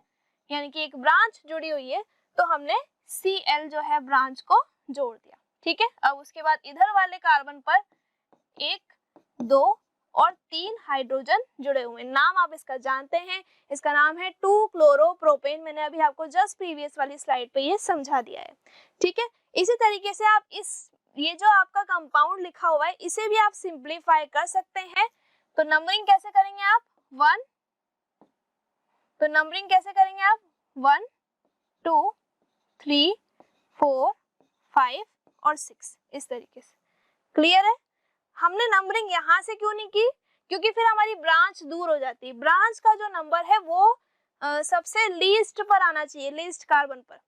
यानी कि एक ब्रांच जुड़ी हुई है, तो हमने Cl जो है ब्रांच को जोड़ दिया। ठीक है, अब उसके बाद इधर वाले कार्बन पर 1 2 और 3 हाइड्रोजन जुड़े हुए। नाम आप इसका जानते हैं, इसका नाम है 2 क्लोरोप्रोपेन। मैंने अभी आपको जस्ट प्रीवियस वाली स्लाइड पे ये समझा दिया है। ठीक है, इसी तरीके से आप ये जो आपका कंपाउंड लिखा हुआ है इसे भी आप सिंप्लीफाई कर सकते हैं। तो नंबरिंग कैसे करेंगे आप, 1, तो नंबरिंग कैसे करेंगे आप 1 2 3 4 5 और 6, इस तरीके से। क्लियर है, हमने नंबरिंग यहाँ से क्यों नहीं की, क्योंकि फिर हमारी ब्रांच दूर हो जाती है। ब्रांच का जो नंबर है वो सबसे लीस्ट पर आना चाहिए, लीस्ट कार्बन पर,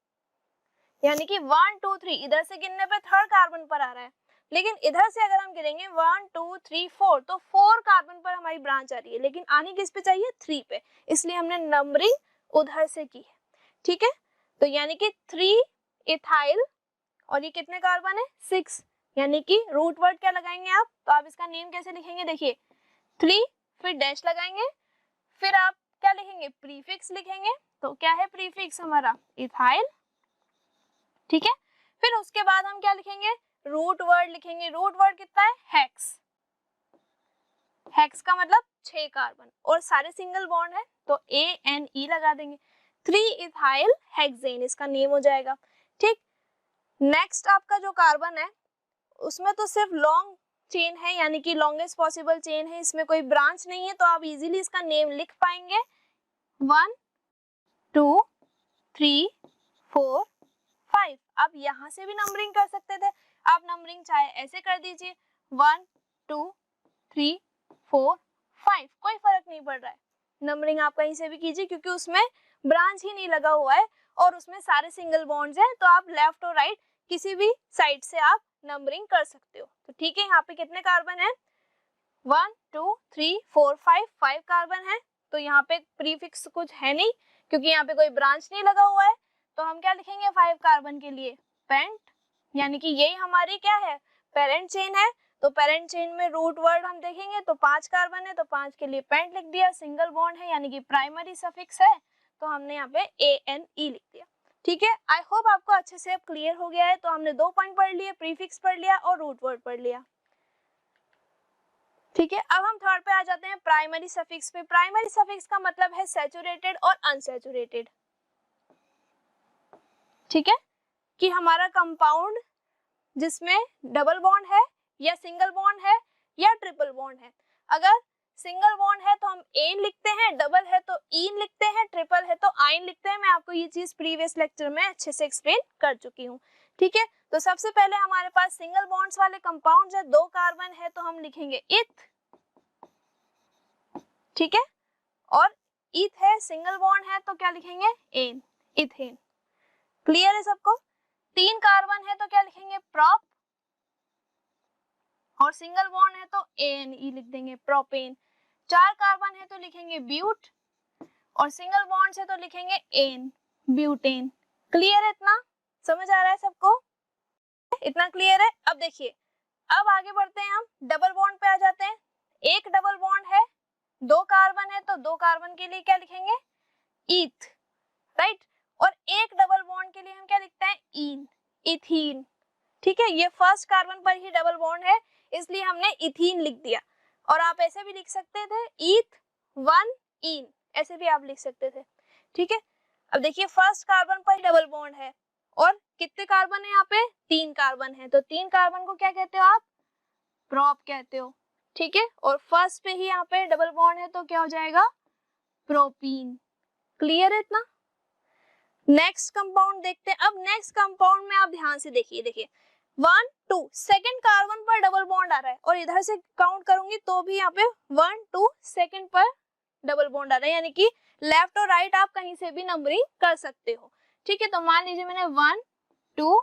यानी कि 1 2 3 इधर से गिनने पे थर्ड कार्बन पर आ रहा है, लेकिन इधर से अगर हम गिनेंगे 1 2 3 4 तो 4 कार्बन पर हमारी ब्रांच आ रही है, लेकिन आनी किस पे चाहिए, 3 पे, इसलिए हमने नंबरिंग उधर से की है। ठीक है, तो यानी कि 3 इथाइल और ये कितने कार्बन है, 6, यानी कि रूट वर्ड क्या लगाएंगे आप, तो आप इसका नेम कैसे लिखेंगे, देखिए 3 फिर डैश लगाएंगे, फिर आप क्या लिखेंगे, प्रीफिक्स लिखेंगे, तो क्या है प्रीफिक्स हमारा, इथाइल। ठीक है, फिर उसके बाद हम क्या लिखेंगे, रूट वर्ड लिखेंगे। रूट वर्ड कितना है, हेक्स, हेक्स का मतलब 6 कार्बन और सारे सिंगल बॉन्ड है, तो ANE लगा देंगे, 3 इथाइल हेक्सेन इसका नेम हो जाएगा। ठीक, नेक्स्ट आपका जो कार्बन है उसमें तो सिर्फ लॉन्ग चेन है, यानी कि लॉन्गेस्ट पॉसिबल चेन है, इसमें कोई ब्रांच नहीं है, तो आप इजीली इसका नेम लिख पाएंगे, 1 2 3 4 5। आप यहाँ से भी नंबरिंग कर सकते थे, आप नंबरिंग चाहे ऐसे कर दीजिए 1 2 3 4 5, कोई फर्क नहीं पड़ रहा है, नंबरिंग आप कहीं से भी कीजिए क्योंकि उसमें ब्रांच ही नहीं लगा हुआ है, और उसमें सारे सिंगल बॉन्ड्स हैं, तो आप लेफ्ट और राइट किसी भी साइड से आप नंबरिंग कर सकते हो। तो ठीक है, यहाँ पे कितने कार्बन है? 1 2 3 4 5 कार्बन है। तो यहाँ पे प्रीफिक्स कुछ है नहीं क्योंकि यहाँ पे कोई ब्रांच नहीं लगा हुआ है, तो हम क्या लिखेंगे 5 कार्बन के लिए? पेंट, यानी कि यही हमारी क्या है? पेरेंट चेन है। तो पेरेंट चेन में रूट वर्ड हम देखेंगे तो 5 कार्बन है, तो 5 के लिए पेंट लिख दिया। सिंगल बॉन्ड है यानी कि प्राइमरी सफिक्स है, तो हमने यहाँ पे ANE लिख दिया। ठीक है, आई होप आपको अच्छे से अब क्लियर हो गया है। तो हमने 2 पॉइंट पढ़ लिए, प्रीफिक्स पढ़ लिया और रूट वर्ड पढ़ लिया। ठीक है, अब हम थर्ड पे आ जाते हैं, प्राइमरी सफिक्स पे। प्राइमरी सफिक्स का मतलब है सैचुरेटेड और अनसैचुरेटेड। ठीक है, कि हमारा कंपाउंड जिसमें डबल बॉन्ड है या सिंगल बॉन्ड है या ट्रिपल बॉन्ड है। अगर सिंगल बॉन्ड है तो हम एन लिखते हैं, डबल है तो इन लिखते हैं, ट्रिपल है तो आइन लिखते हैं। मैं आपको ये चीज प्रीवियस लेक्चर में अच्छे से एक्सप्लेन कर चुकी हूँ। ठीक है, तो सबसे पहले हमारे पास सिंगल बॉन्ड्स वाले कंपाउंड्स है, 2 कार्बन है तो हम लिखेंगे इथ। ठीक है, और इथ है, सिंगल बॉन्ड है तो क्या लिखेंगे? N, ethane. क्लियर है सबको? 3 कार्बन है तो क्या लिखेंगे? प्रोप, और सिंगल बॉन्ड है तो ANE लिख देंगे, प्रोपेन। 4 कार्बन है तो लिखेंगे ब्यूट, और सिंगल बॉन्ड है तो लिखेंगे एन, ब्यूटेन। क्लियर है? इतना समझ आ रहा है सबको? इतना क्लियर है? अब देखिए, अब आगे बढ़ते हैं, हम डबल बॉन्ड पे आ जाते हैं। एक डबल बॉन्ड है, 2 कार्बन है तो 2 कार्बन के लिए क्या लिखेंगे? ईथ, राइट। और एक डबल बॉन्ड के लिए हम क्या लिखते हैं? इन, इथीन। ठीक है, ये फर्स्ट कार्बन पर ही डबल बॉन्ड है इसलिए हमने इथीन लिख दिया। और आप ऐसे भी लिख सकते थे, ईथ 1 इन, ऐसे भी आप लिख सकते थे। ठीक है, अब देखिए फर्स्ट कार्बन पर डबल बॉन्ड है और कितने कार्बन है यहाँ पे? 3 कार्बन है, तो 3 कार्बन को क्या कहते हो आप? प्रोप कहते हो। ठीक है, और फर्स्ट पे ही यहाँ पे डबल बॉन्ड है तो क्या हो जाएगा? प्रोपीन। क्लियर है इतना? नेक्स्ट कंपाउंड देखते हैं। अब नेक्स्ट कंपाउंड में आप ध्यान से देखिए 1 2 सेकंड कार्बन पर डबल बॉन्ड आ रहा है, और इधर से काउंट करूंगी तो भी यहाँ पे 1 2 सेकंड पर डबल बॉन्ड आ रहा है, यानी कि लेफ्ट और राइट आप कहीं से भी नंबरिंग कर सकते हो। ठीक है, तो मान लीजिए मैंने 1 2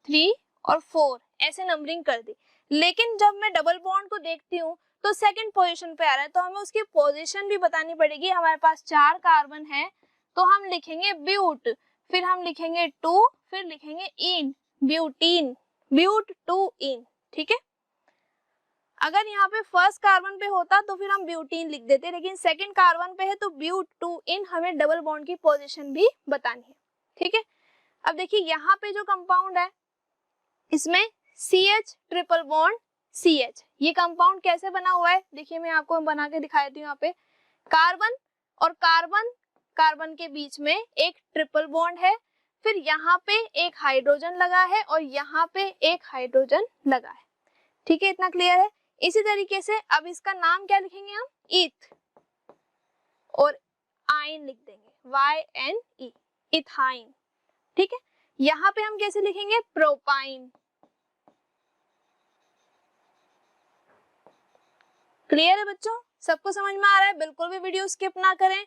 3 और 4 ऐसे नंबरिंग कर दी, लेकिन जब मैं डबल बॉन्ड को देखती हूँ तो सेकंड पोजीशन पे आ रहा है, तो हमें उसकी पोजीशन भी बतानी पड़ेगी। हमारे पास 4 कार्बन है तो हम लिखेंगे ब्यूट, फिर हम लिखेंगे 2, फिर लिखेंगे इन, ब्यूटीन, ब्यूट 2 इन। ठीक है, अगर यहाँ पे फर्स्ट कार्बन पे होता तो फिर हम ब्यूटीन लिख देते, लेकिन सेकंड कार्बन पे है तो ब्यूट 2 इन, हमें डबल बॉन्ड की पोजीशन भी बतानी है। ठीक है, अब देखिए यहाँ पे जो कंपाउंड है इसमें CH ट्रिपल बॉन्ड CH, ये कंपाउंड कैसे बना हुआ है देखिए, मैं आपको बना के दिखा देती हूँ। यहाँ पे कार्बन और कार्बन, कार्बन के बीच में एक ट्रिपल बॉन्ड है, फिर यहाँ पे एक हाइड्रोजन लगा है और यहाँ पे एक हाइड्रोजन लगा है। ठीक है, इतना क्लियर है? इसी तरीके से अब इसका नाम क्या लिखेंगे हम? इथ, और आइन लिख देंगे, YNE, इथाइन। ठीक है, यहाँ पे हम कैसे लिखेंगे? प्रोपाइन। क्लियर है बच्चों? सबको समझ में आ रहा है? बिल्कुल भी वीडियो स्किप ना करें,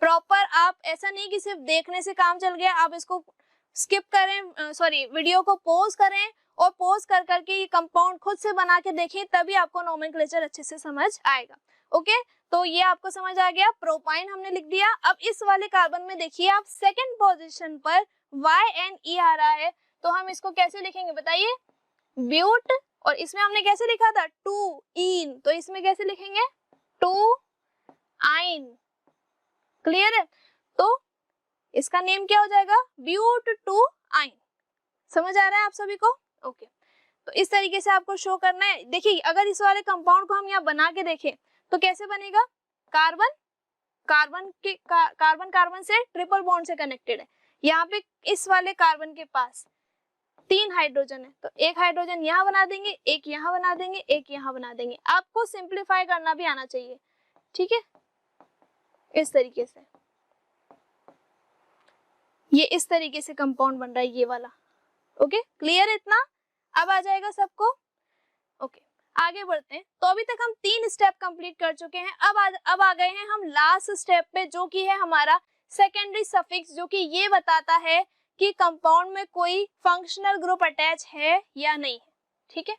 प्रॉपर आप, ऐसा नहीं कि सिर्फ देखने से काम चल गया, आप इसको स्किप करें, सॉरी वीडियो को पॉज करें और पॉज कर करके ये कंपाउंड खुद से बना के देखें, तभी आपको नोमेनक्लेचर अच्छे से समझ आएगा। ओके, तो ये आपको समझ आ गया, प्रोपाइन हमने लिख दिया। अब इस वाले कार्बन में देखिए आप सेकंड पोजीशन पर YNE आ रहा है, तो हम इसको कैसे लिखेंगे बताइए? ब्यूट, और इसमें हमने कैसे लिखा था? 2 इन, तो इसमें कैसे लिखेंगे? 2 आइन। क्लियर है? तो इसका नेम क्या हो जाएगा? ब्यूट 2 आइन। समझ आ रहा है आप सभी को? ओके, तो इस तरीके से आपको शो करना है। देखिए अगर इस वाले कंपाउंड को हम यहाँ बना के देखें तो कैसे बनेगा? कार्बन कार्बन के कार्बन कार्बन से ट्रिपल बॉन्ड से कनेक्टेड है, यहाँ पे इस वाले कार्बन के पास 3 हाइड्रोजन है, तो एक हाइड्रोजन यहाँ बना देंगे, एक यहाँ बना देंगे, एक यहाँ बना देंगे। आपको सिंप्लीफाई करना भी आना चाहिए। ठीक है, इस तरीके से, ये इस तरीके से कंपाउंड बन रहा है ये वाला। ओके, क्लियर है इतना? अब आ जाएगा सबको? ओके, आगे बढ़ते हैं। तो अभी तक हम 3 स्टेप कंप्लीट कर चुके हैं, अब आ गए हैं हम लास्ट स्टेप पे, जो कि है हमारा सेकेंडरी सफिक्स जो कि ये बताता है कि कंपाउंड में कोई फंक्शनल ग्रुप अटैच है या नहीं है। ठीक है,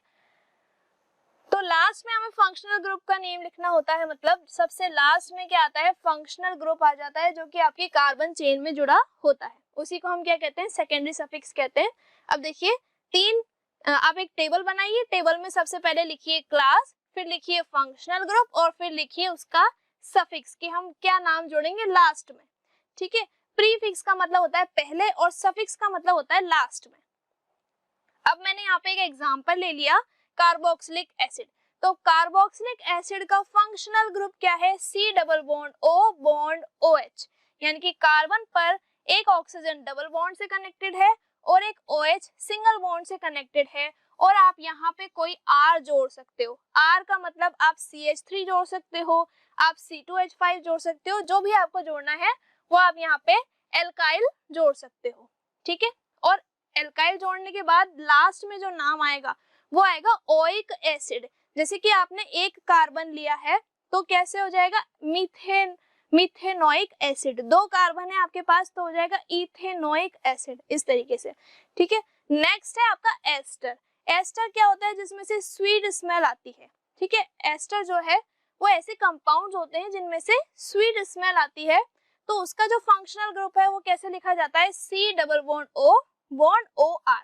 तो लास्ट में हमें फंक्शनल ग्रुप का नेम लिखना होता है, मतलब सबसे लास्ट में क्या आता है, फंक्शनल ग्रुप आ जाता है जो कि आपकी कार्बन चेन में जुड़ा होता है, उसी को हम क्या कहते हैं, सेकेंडरी सफिक्स कहते हैं। अब देखिए आप एक टेबल बनाइए, टेबल में सबसे पहले लिखिए क्लास, फिर लिखिए फंक्शनल ग्रुप और फिर लिखिए उसका सफिक्स कि हम क्या नाम जोड़ेंगे लास्ट में। ठीक है, प्रीफिक्स का मतलब होता है पहले और सफिक्स का मतलब होता है लास्ट में। अब मैंने यहाँ पे एक एग्जांपल ले लिया, कार्बोक्सिलिक एसिड। तो कार्बोक्सिलिक एसिड का फंक्शनल ग्रुप क्या है, C double bond O bond OH, यानी कि कार्बन पर एक ऑक्सीजन डबल बॉन्ड से कनेक्टेड है और एक OH सिंगल बॉन्ड से कनेक्टेड है, और आप यहाँ पे कोई R जोड़ सकते हो। R का मतलब आप CH3 जोड़ सकते हो, आप C2H5 जोड़ सकते हो, जो भी आपको जोड़ना है वो आप यहाँ पे एल्काइल जोड़ सकते हो। ठीक है, और एल्काइल जोड़ने के बाद लास्ट में जो नाम आएगा वो आएगा ओइक एसिड। जैसे कि आपने एक कार्बन लिया है तो कैसे हो जाएगा, मिथेनोइक एसिड। दो कार्बन है आपके पास तो हो जाएगा इथेनोइक एसिड, इस तरीके से। ठीक है, नेक्स्ट है आपका एस्टर। एस्टर क्या होता है, जिसमें से स्वीट स्मेल आती है। ठीक है, एस्टर जो है वो ऐसे कंपाउंड्स होते हैं जिनमें से स्वीट स्मेल आती है, तो उसका जो फंक्शनल ग्रुप है वो कैसे लिखा जाता है, C double bond O bond OR।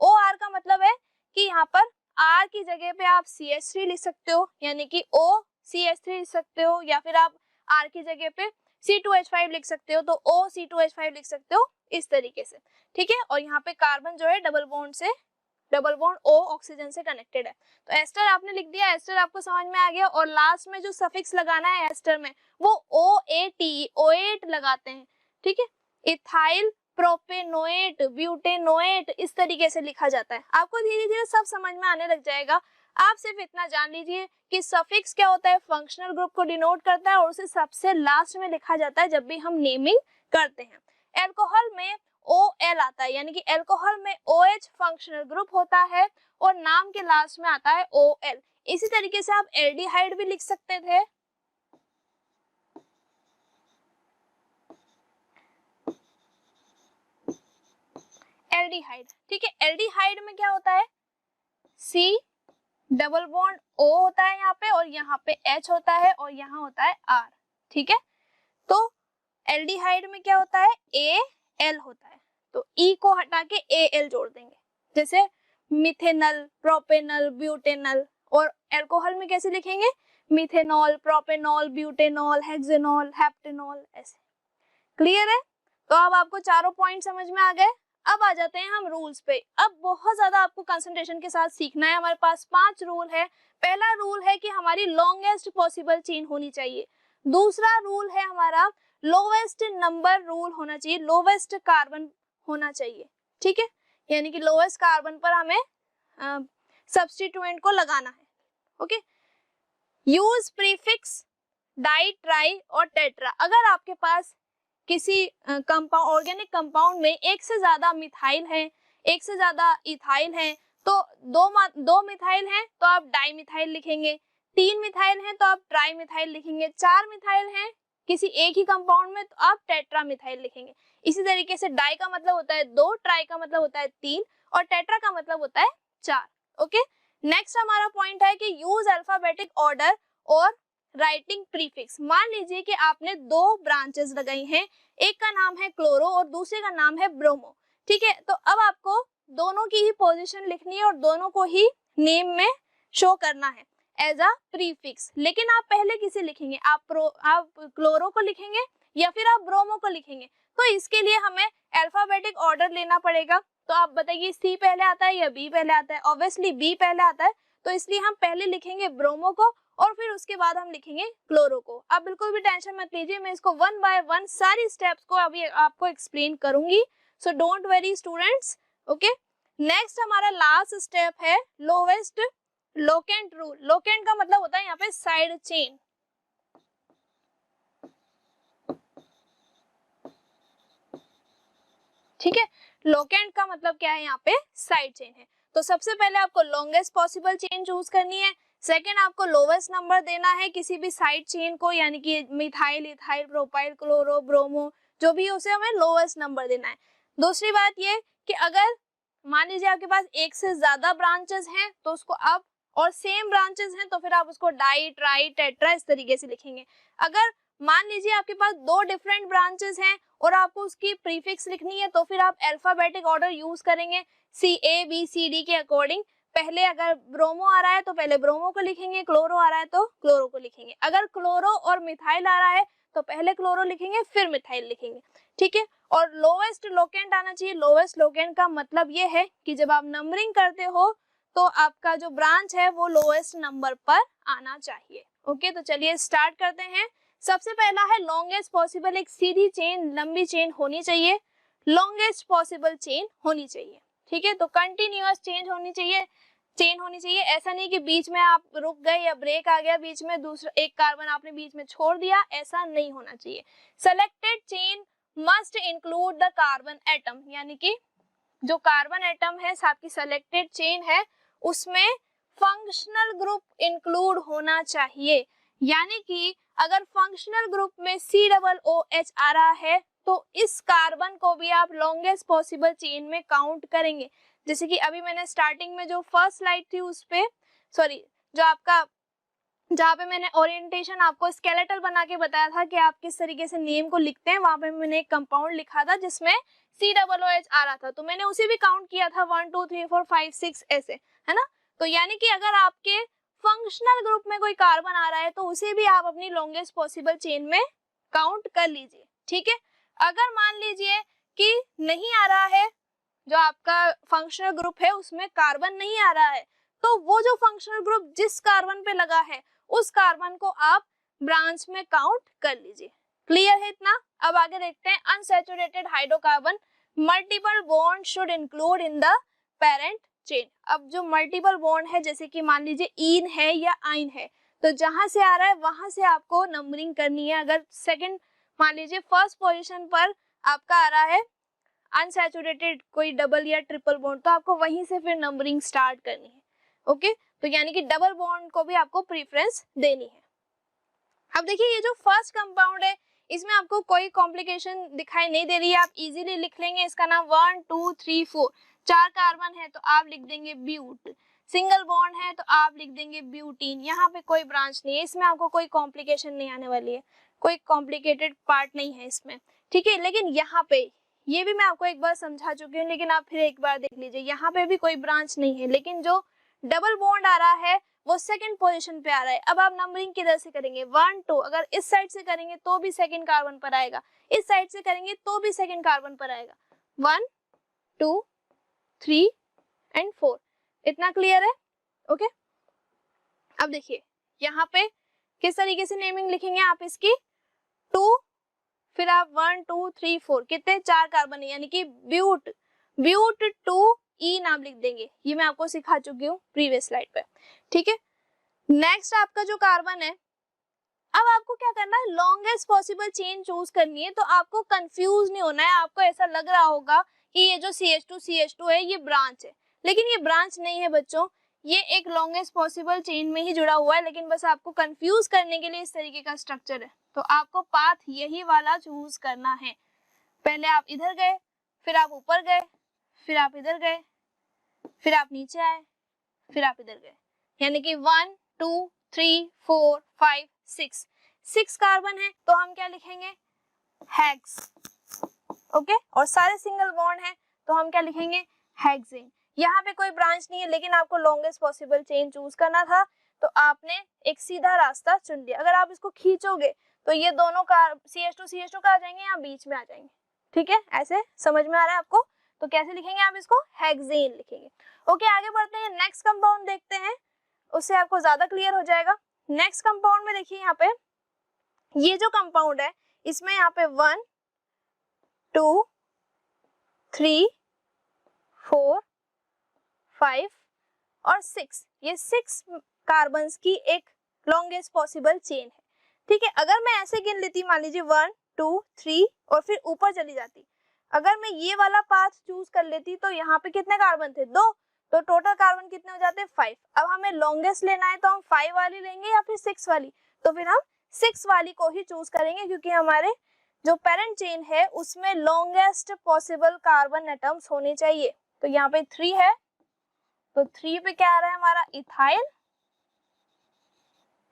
OR का मतलब है कि यहाँ पर R की जगह पे आप CH3 लिख सकते हो, यानी कि O CH3 लिख सकते हो, या फिर आप R की जगह पे C2H5 लिख सकते हो तो O C2H5 लिख सकते हो, इस तरीके से। ठीक है, और यहाँ पे कार्बन जो है डबल बॉन्ड O ऑक्सीजन से कनेक्टेड है। तो एस्टर आपने लिख दिया, एस्टर आपको समझ में आ गया। और लास्ट में जो सफिक्स लगाना है एस्टर में वो OAT लगाते हैं। ठीक है, इथाइल प्रोपेनोएट, ब्यूटेनोएट, इस तरीके से लिखा जाता है। आपको धीरे धीरे सब समझ में आने लग जाएगा। आप सिर्फ इतना जान लीजिए कि सफिक्स क्या होता है, फंक्शनल ग्रुप को डिनोट करता है और उसे सबसे लास्ट में लिखा जाता है जब भी हम नेमिंग करते हैं। एल्कोहल में OL आता है, यानी कि एल्कोहल में OH फंक्शनल ग्रुप होता है और नाम के लास्ट में आता है OL। इसी तरीके से आप एल्डिहाइड भी लिख सकते थे। एल्डिहाइड, ठीक है, एल्डिहाइड में क्या होता है, C डबल बॉन्ड O होता है यहाँ पे, और यहाँ पे H होता है और यहाँ होता है R। ठीक है, तो एल्डिहाइड में क्या होता है, AL होता है, तो E को हटा के AL जोड़ देंगे, जैसे मिथेनल, प्रोपेनल, ब्यूटेनल। और एल्कोहल में कैसे लिखेंगे, methanol, propanol, butanol, hexanol, heptanol, ऐसे। क्लियर है, तो अब आपको चारों पॉइंट समझ में आ गए। अब आ जाते हैं हम रूल्स पे। अब बहुत ज्यादा आपको कंसंट्रेशन के साथ सीखना है। हमारे पास 5 रूल है। पहला रूल है कि हमारी लॉन्गेस्ट पॉसिबल चेन होनी चाहिए। दूसरा रूल है हमारा लोवेस्ट नंबर रूल होना चाहिए, लोवेस्ट कार्बन होना चाहिए। ठीक है, यानी कि लोवेस्ट कार्बन पर हमें सब्स्टिट्यूएंट को लगाना है। Okay, use prefix di, tri और टेट्रा। अगर आपके पास किसी कंपाउंड, ऑर्गेनिक कंपाउंड में एक से ज्यादा मिथाइल है, एक से ज्यादा इथाइल है, तो दो मिथाइल हैं तो आप डाई मिथाइल लिखेंगे, 3 मिथाइल हैं तो आप ट्राई मिथाइल लिखेंगे, 4 मिथाइल हैं किसी एक ही कंपाउंड में तो आप टेट्रा मिथाइल लिखेंगे। इसी तरीके से डाई का मतलब होता है 2, ट्राई का मतलब होता है 3 और टेट्रा का मतलब होता है 4। ओके, नेक्स्ट हमारा पॉइंट है कि यूज अल्फाबेटिक ऑर्डर और राइटिंग प्रीफिक्स। मान लीजिए कि आपने 2 ब्रांचेस लगाई हैं, एक का नाम है क्लोरो और दूसरे का नाम है ब्रोमो। ठीक है, तो अब आपको दोनों की ही पोजीशन लिखनी है और दोनों को ही नेम में शो करना है एज अ प्रीफिक्स। लेकिन आप पहले किसे लिखेंगे, आप क्लोरो को लिखेंगे या फिर आप ब्रोमो को लिखेंगे, तो इसके लिए हमें अल्फाबेटिक ऑर्डर लेना पड़ेगा। तो आप बताइए C पहले आता है या B पहले आता है? ऑब्वियसली B पहले आता है, तो इसलिए हम पहले लिखेंगे ब्रोमो को और फिर उसके बाद हम लिखेंगे क्लोरो को। आप बिल्कुल भी टेंशन मत लीजिए, मैं इसको 1 बाय 1 सारी स्टेप्स को अभी आपको एक्सप्लेन करूंगी, so don't worry students. Okay, next हमारा लास्ट स्टेप है लोवेस्ट लोकेंट रूल। लोकेंट का मतलब होता है यहाँ पे साइड चेन। ठीक है, लोकेंट का मतलब क्या है, यहाँ पे साइड चेन है। तो सबसे पहले आपको लॉन्गेस्ट पॉसिबल चेन चूज करनी है। सेकेंड, आपको लोवेस्ट नंबर देना है किसी भी साइड चेन को, यानी कि methyl, ethyl, propyl, chloro, bromo, जो भी उसे हमें लोएस्ट नंबर देना है। दूसरी बात ये कि अगर मान लीजिए आपके पास एक से ज्यादा ब्रांचेस हैं तो उसको आप, और सेम ब्रांचेस हैं तो फिर आप उसको डाई, ट्राई, टेट्रा इस तरीके से लिखेंगे। अगर मान लीजिए आपके पास दो डिफरेंट ब्रांचेस हैं और आपको उसकी प्रीफिक्स लिखनी है तो फिर आप अल्फाबेटिक ऑर्डर यूज करेंगे CABCD के अकॉर्डिंग। पहले अगर ब्रोमो आ रहा है तो पहले ब्रोमो को लिखेंगे, क्लोरो आ रहा है तो क्लोरो को लिखेंगे। अगर क्लोरो और मिथाइल आ रहा है तो पहले क्लोरो लिखेंगे फिर मिथाइल लिखेंगे, ठीक है। और लोएस्ट लोकेंट आना चाहिए। लोएस्ट लोकेंट का मतलब ये है कि जब आप नंबरिंग करते हो तो आपका जो ब्रांच है वो लोएस्ट नंबर पर आना चाहिए। ओके, तो चलिए स्टार्ट करते हैं। सबसे पहला है लॉन्गेस्ट पॉसिबल, एक सीधी चेन, लंबी चेन होनी चाहिए, लॉन्गेस्ट पॉसिबल चेन होनी चाहिए, ठीक है। तो कंटिन्यूअस चेन होनी चाहिए, ऐसा नहीं कि बीच में आप रुक गए या ब्रेक आ गया बीच में, दूसरा एक कार्बन आपने बीच में छोड़ दिया, ऐसा नहीं होना चाहिए। Selected chain must include the carbon atom, यानी कि जो कार्बन एटम है आपकी सेलेक्टेड चेन है उसमें फंक्शनल ग्रुप इंक्लूड होना चाहिए। यानी कि अगर फंक्शनल ग्रुप में COOH आ रहा है तो इस कार्बन को भी आप लॉन्गेस्ट पॉसिबल चेन में काउंट करेंगे। जैसे कि अभी मैंने स्टार्टिंग में जो फर्स्ट स्लाइड थी उस पे, सॉरी, जो आपका जहाँ पे मैंने ओरिएंटेशन आपको स्केलेटल बना के बताया था कि आप किस तरीके से नेम को लिखते हैं, वहां पे मैंने एक कंपाउंड लिखा था जिसमें COOH आ रहा था, तो मैंने उसे भी काउंट किया था 1 2 3 4 5 6 ऐसे, है ना। तो यानी कि अगर आपके फंक्शनल ग्रुप में कोई कार्बन आ रहा है तो उसे भी आप अपनी लॉन्गेस्ट पॉसिबल चेन में काउंट कर लीजिए, ठीक है। अगर मान लीजिए कि नहीं आ रहा है, जो आपका फंक्शनल ग्रुप है उसमें कार्बन नहीं आ रहा है, तो वो जो फंक्शनल ग्रुप जिस कार्बन पे लगा है उस कार्बन को आप ब्रांच में काउंट कर लीजिए। क्लियर है इतना। अब आगे देखते हैं unsaturated hydrocarbon multiple bond should include in the parent chain. अब जो मल्टीपल बॉन्ड है, जैसे कि मान लीजिए इन है या आइन है, तो जहां से आ रहा है वहां से आपको नंबरिंग करनी है। अगर सेकंड, मान लीजिए फर्स्ट पोजीशन पर आपका आ रहा है अनसैचुरेटेड कोई डबल या ट्रिपल बॉन्ड, तो आपको वहीं से फिर नंबरिंग स्टार्ट करनी है। ओके, तो यानी कि डबल बॉन्ड को भी आपको प्रीफरेंस देनी है। अब देखिए ये जो फर्स्ट कंपाउंड है इसमें आपको कोई कॉम्प्लिकेशन दिखाई नहीं दे रही है, आप इजीली लिख लेंगे। इसका नाम 1 2 3 4, 4 कार्बन है तो आप लिख देंगे ब्यूट, सिंगल बॉन्ड है तो आप लिख देंगे ब्यूटीन। यहाँ पे कोई ब्रांच नहीं है, इसमें आपको कोई कॉम्प्लिकेशन नहीं आने वाली है, कोई कॉम्प्लिकेटेड पार्ट नहीं है इसमें, ठीक है। लेकिन यहाँ पे ये भी मैं आपको एक बार समझा चुकी हूँ, लेकिन आप फिर एक बार देख लीजिए, यहाँ पे भी कोई ब्रांच नहीं है, लेकिन जो डबल बॉन्ड आ रहा है वो सेकंड पोजीशन पे आ रहा है। अब आप नंबरिंग किधर से करेंगे, 1 2, अगर इस साइड से करेंगे तो भी सेकंड कार्बन पर आएगा, इस साइड से करेंगे तो भी सेकंड कार्बन पर आएगा। 1 2 3 एंड 4, इतना क्लियर है। ओके, अब देखिए यहाँ पे किस तरीके से नेमिंग लिखेंगे आप इसकी, 2, फिर आप 1 2 3 4, कितने 4 कार्बन है, यानी कि ब्यूट, ब्यूट 2 ई नाम लिख देंगे। ये मैं आपको सिखा चुकी हूँ प्रीवियस स्लाइड पे, ठीक है। नेक्स्ट आपका जो कार्बन है, अब आपको क्या करना है, लॉन्गेस्ट पॉसिबल चेन चूज करनी है। तो आपको कंफ्यूज नहीं होना है। आपको ऐसा लग रहा होगा कि ये जो CH2 है ये ब्रांच है, लेकिन ये ब्रांच नहीं है बच्चों, ये एक लॉन्गेस्ट पॉसिबल चेन में ही जुड़ा हुआ है, लेकिन बस आपको कंफ्यूज करने के लिए इस तरीके का स्ट्रक्चर है। तो आपको पाथ यही वाला चूज करना है। पहले आप इधर गए, फिर आप ऊपर गए, फिर आप इधर गए, फिर आप नीचे आए, फिर आप इधर गए, यानी कि 1 2 3 4 5 6, 6 कार्बन है तो हम क्या लिखेंगे, हेक्स। ओके, और सारे सिंगल बॉन्ड है तो हम क्या लिखेंगे, हेक्सेन। यहाँ पे कोई ब्रांच नहीं है, लेकिन आपको लॉन्गेस्ट पॉसिबल चेन चूज करना था तो आपने एक सीधा रास्ता चुन लिया। अगर आप इसको खींचोगे तो ये दोनों का CH2 का आ जाएंगे, यहाँ बीच में आ जाएंगे, ठीक है। ऐसे समझ में आ रहा है आपको, तो कैसे लिखेंगे आप इसको, हेक्सेन लिखेंगे। ओके, आगे बढ़ते हैं, नेक्स्ट कंपाउंड देखते हैं, उससे आपको ज्यादा क्लियर हो जाएगा। नेक्स्ट कंपाउंड में देखिए यहाँ पे ये जो कंपाउंड है इसमें यहाँ पे 1 2 3 4 5 और 6, ये 6 कार्बन्स की एक लॉन्गेस्ट पॉसिबल चेन है, ठीक है। अगर मैं ऐसे गिन लेती, मान लीजिए 1 2 3 और फिर ऊपर चली जाती, अगर मैं ये वाला पाथ चूज कर लेती तो यहाँ पे कितने कार्बन थे, 2, तो टोटल कार्बन कितने हो जाते, 5। अब हमें लॉन्गेस्ट लेना है तो हम 5 वाली लेंगे या फिर 6 वाली, तो फिर हम 6 वाली को ही चूज करेंगे, क्योंकि हमारे जो पेरेंट चेन है उसमें लॉन्गेस्ट पॉसिबल कार्बन एटम्स होने चाहिए। तो यहाँ पे 3 है, तो 3 पे क्या आ रहा है हमारा इथाइल,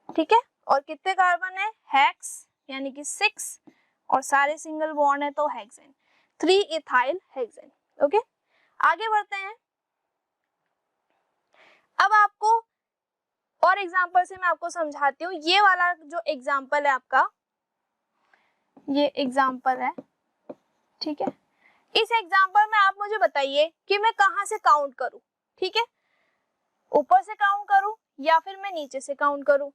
ठीक है। और कितने कार्बन है, हेक्स यानी कि 6, और सारे सिंगल बॉन्ड है तो हेक्सेन, 3 इथाइल हेक्सेन। ओके, आगे बढ़ते हैं। अब आपको और एग्जांपल से मैं आपको समझाती हूँ। ये वाला जो एग्जांपल है आपका, ये एग्जांपल है, ठीक है। इस एग्जांपल में आप मुझे बताइए कि मैं कहाँ से काउंट करूं, ठीक है, ऊपर से काउंट करूं या फिर मैं नीचे से काउंट करूं।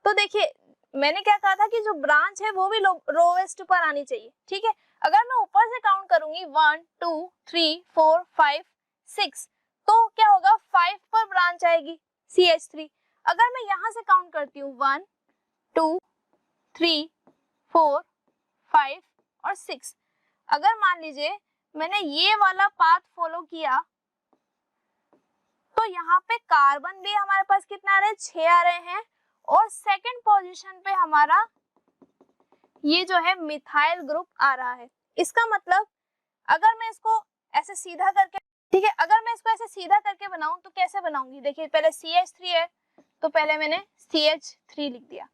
तो देखिए मैंने क्या कहा था कि जो ब्रांच है वो भी लोवेस्ट पर आनी चाहिए, ठीक है। अगर मैं ऊपर से काउंट करूंगी 1 2 3 4 5 6, तो क्या होगा, 5 पर ब्रांच आएगी CH3। अगर मैं यहाँ से काउंट करती हूँ 1 2 3 4 5 और 6, अगर मान लीजिए मैंने ये वाला पाथ फॉलो किया तो यहाँ पे कार्बन भी हमारे पास कितना आ रहा है, 6 आ रहे हैं, और सेकंड पोजीशन पे हमारा ये जो है मिथाइल ग्रुप आ रहा है। इसका मतलब अगर मैं इसको ऐसे सीधा करके, ठीक है, अगर मैं इसको ऐसे सीधा करके बनाऊं तो कैसे बनाऊंगी, देखिए पहले CH3 है तो पहले मैंने CH3 लिख दिया,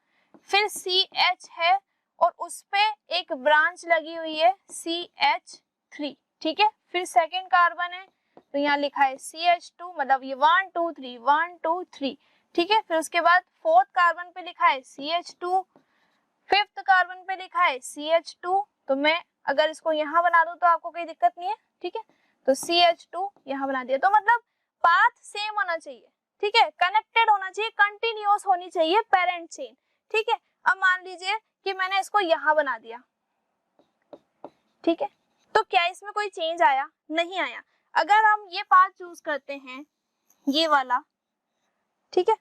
फिर CH है और उस पे एक ब्रांच लगी हुई है CH3, ठीक है, फिर सेकंड कार्बन है तो यहाँ लिखा है CH2, मतलब ये 1 2 3 1 2 3, ठीक है। फिर उसके बाद फोर्थ कार्बन पे लिखा है CH2, फिफ्थ कार्बन पे लिखा है CH2, तो मैं अगर इसको यहाँ बना दूं तो आपको कोई दिक्कत नहीं है, ठीक है, तो CH2 यहाँ बना दिया। तो मतलब पाथ सेम होना चाहिए, ठीक है, कनेक्टेड होना चाहिए, कंटिन्यूअस होनी चाहिए पेरेंट चेन, ठीक है। अब मान लीजिए कि मैंने इसको यहाँ बना दिया, ठीक है, तो क्या इसमें कोई चेंज आया, नहीं आया। अगर हम ये पाथ चूज करते हैं, ये वाला, ठीक है,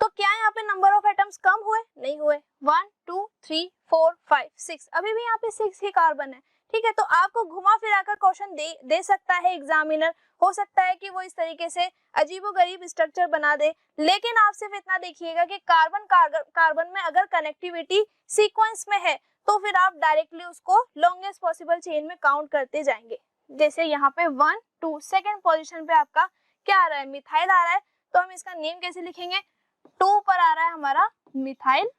तो क्या यहाँ पे नंबर ऑफ एटम्स कम हुए, नहीं हुए, 1 2 3 4 5 6, अभी भी यहाँ पे 6 ही कार्बन है, ठीक है। तो आपको घुमा फिरा कर क्वेश्चन दे सकता है एग्जामिनर, हो सकता है कि वो इस तरीके से अजीबोगरीब स्ट्रक्चर बना दे, लेकिन आप सिर्फ इतना देखिएगा कि कार्बन कार्बन में अगर कनेक्टिविटी सीक्वेंस में है तो फिर आप डायरेक्टली उसको लॉन्गेस्ट पॉसिबल चेन में काउंट करते जाएंगे। जैसे यहाँ पे 1 2 सेकेंड पोजिशन पे आपका क्या आ रहा है, मिथाइल आ रहा है, तो हम इसका नेम कैसे लिखेंगे, 2 पर आ रहा है हमारा मिथाइल,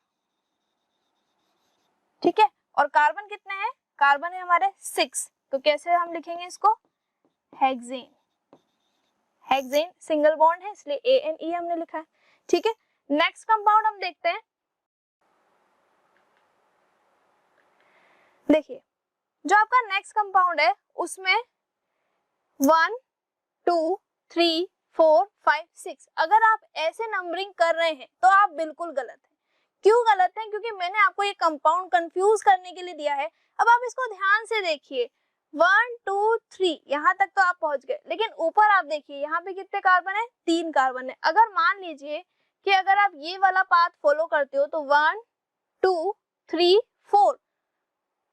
ठीक है, और कार्बन कितने हैं, कार्बन है हमारे 6, तो कैसे हम लिखेंगे इसको, हेक्सेन, हेक्सेन सिंगल बॉन्ड है इसलिए ANE हमने लिखा है, ठीक है। नेक्स्ट कंपाउंड हम देखते हैं। देखिए जो आपका नेक्स्ट कंपाउंड है उसमें 1 2 3 4 5 6, अगर आप ऐसे नंबरिंग कर रहे हैं तो आप बिल्कुल गलत हैं। क्यों गलत है, क्योंकि मैंने आपको ये कंपाउंड कंफ्यूज करने के लिए दिया है। अब आप इसको ध्यान से देखिए, 1 2 3 यहाँ तक तो आप पहुंच गए, लेकिन ऊपर आप देखिए यहाँ पे कितने कार्बन है, 3 कार्बन है। अगर मान लीजिए कि अगर आप ये वाला पाथ फॉलो करते हो तो 1 2 3 4,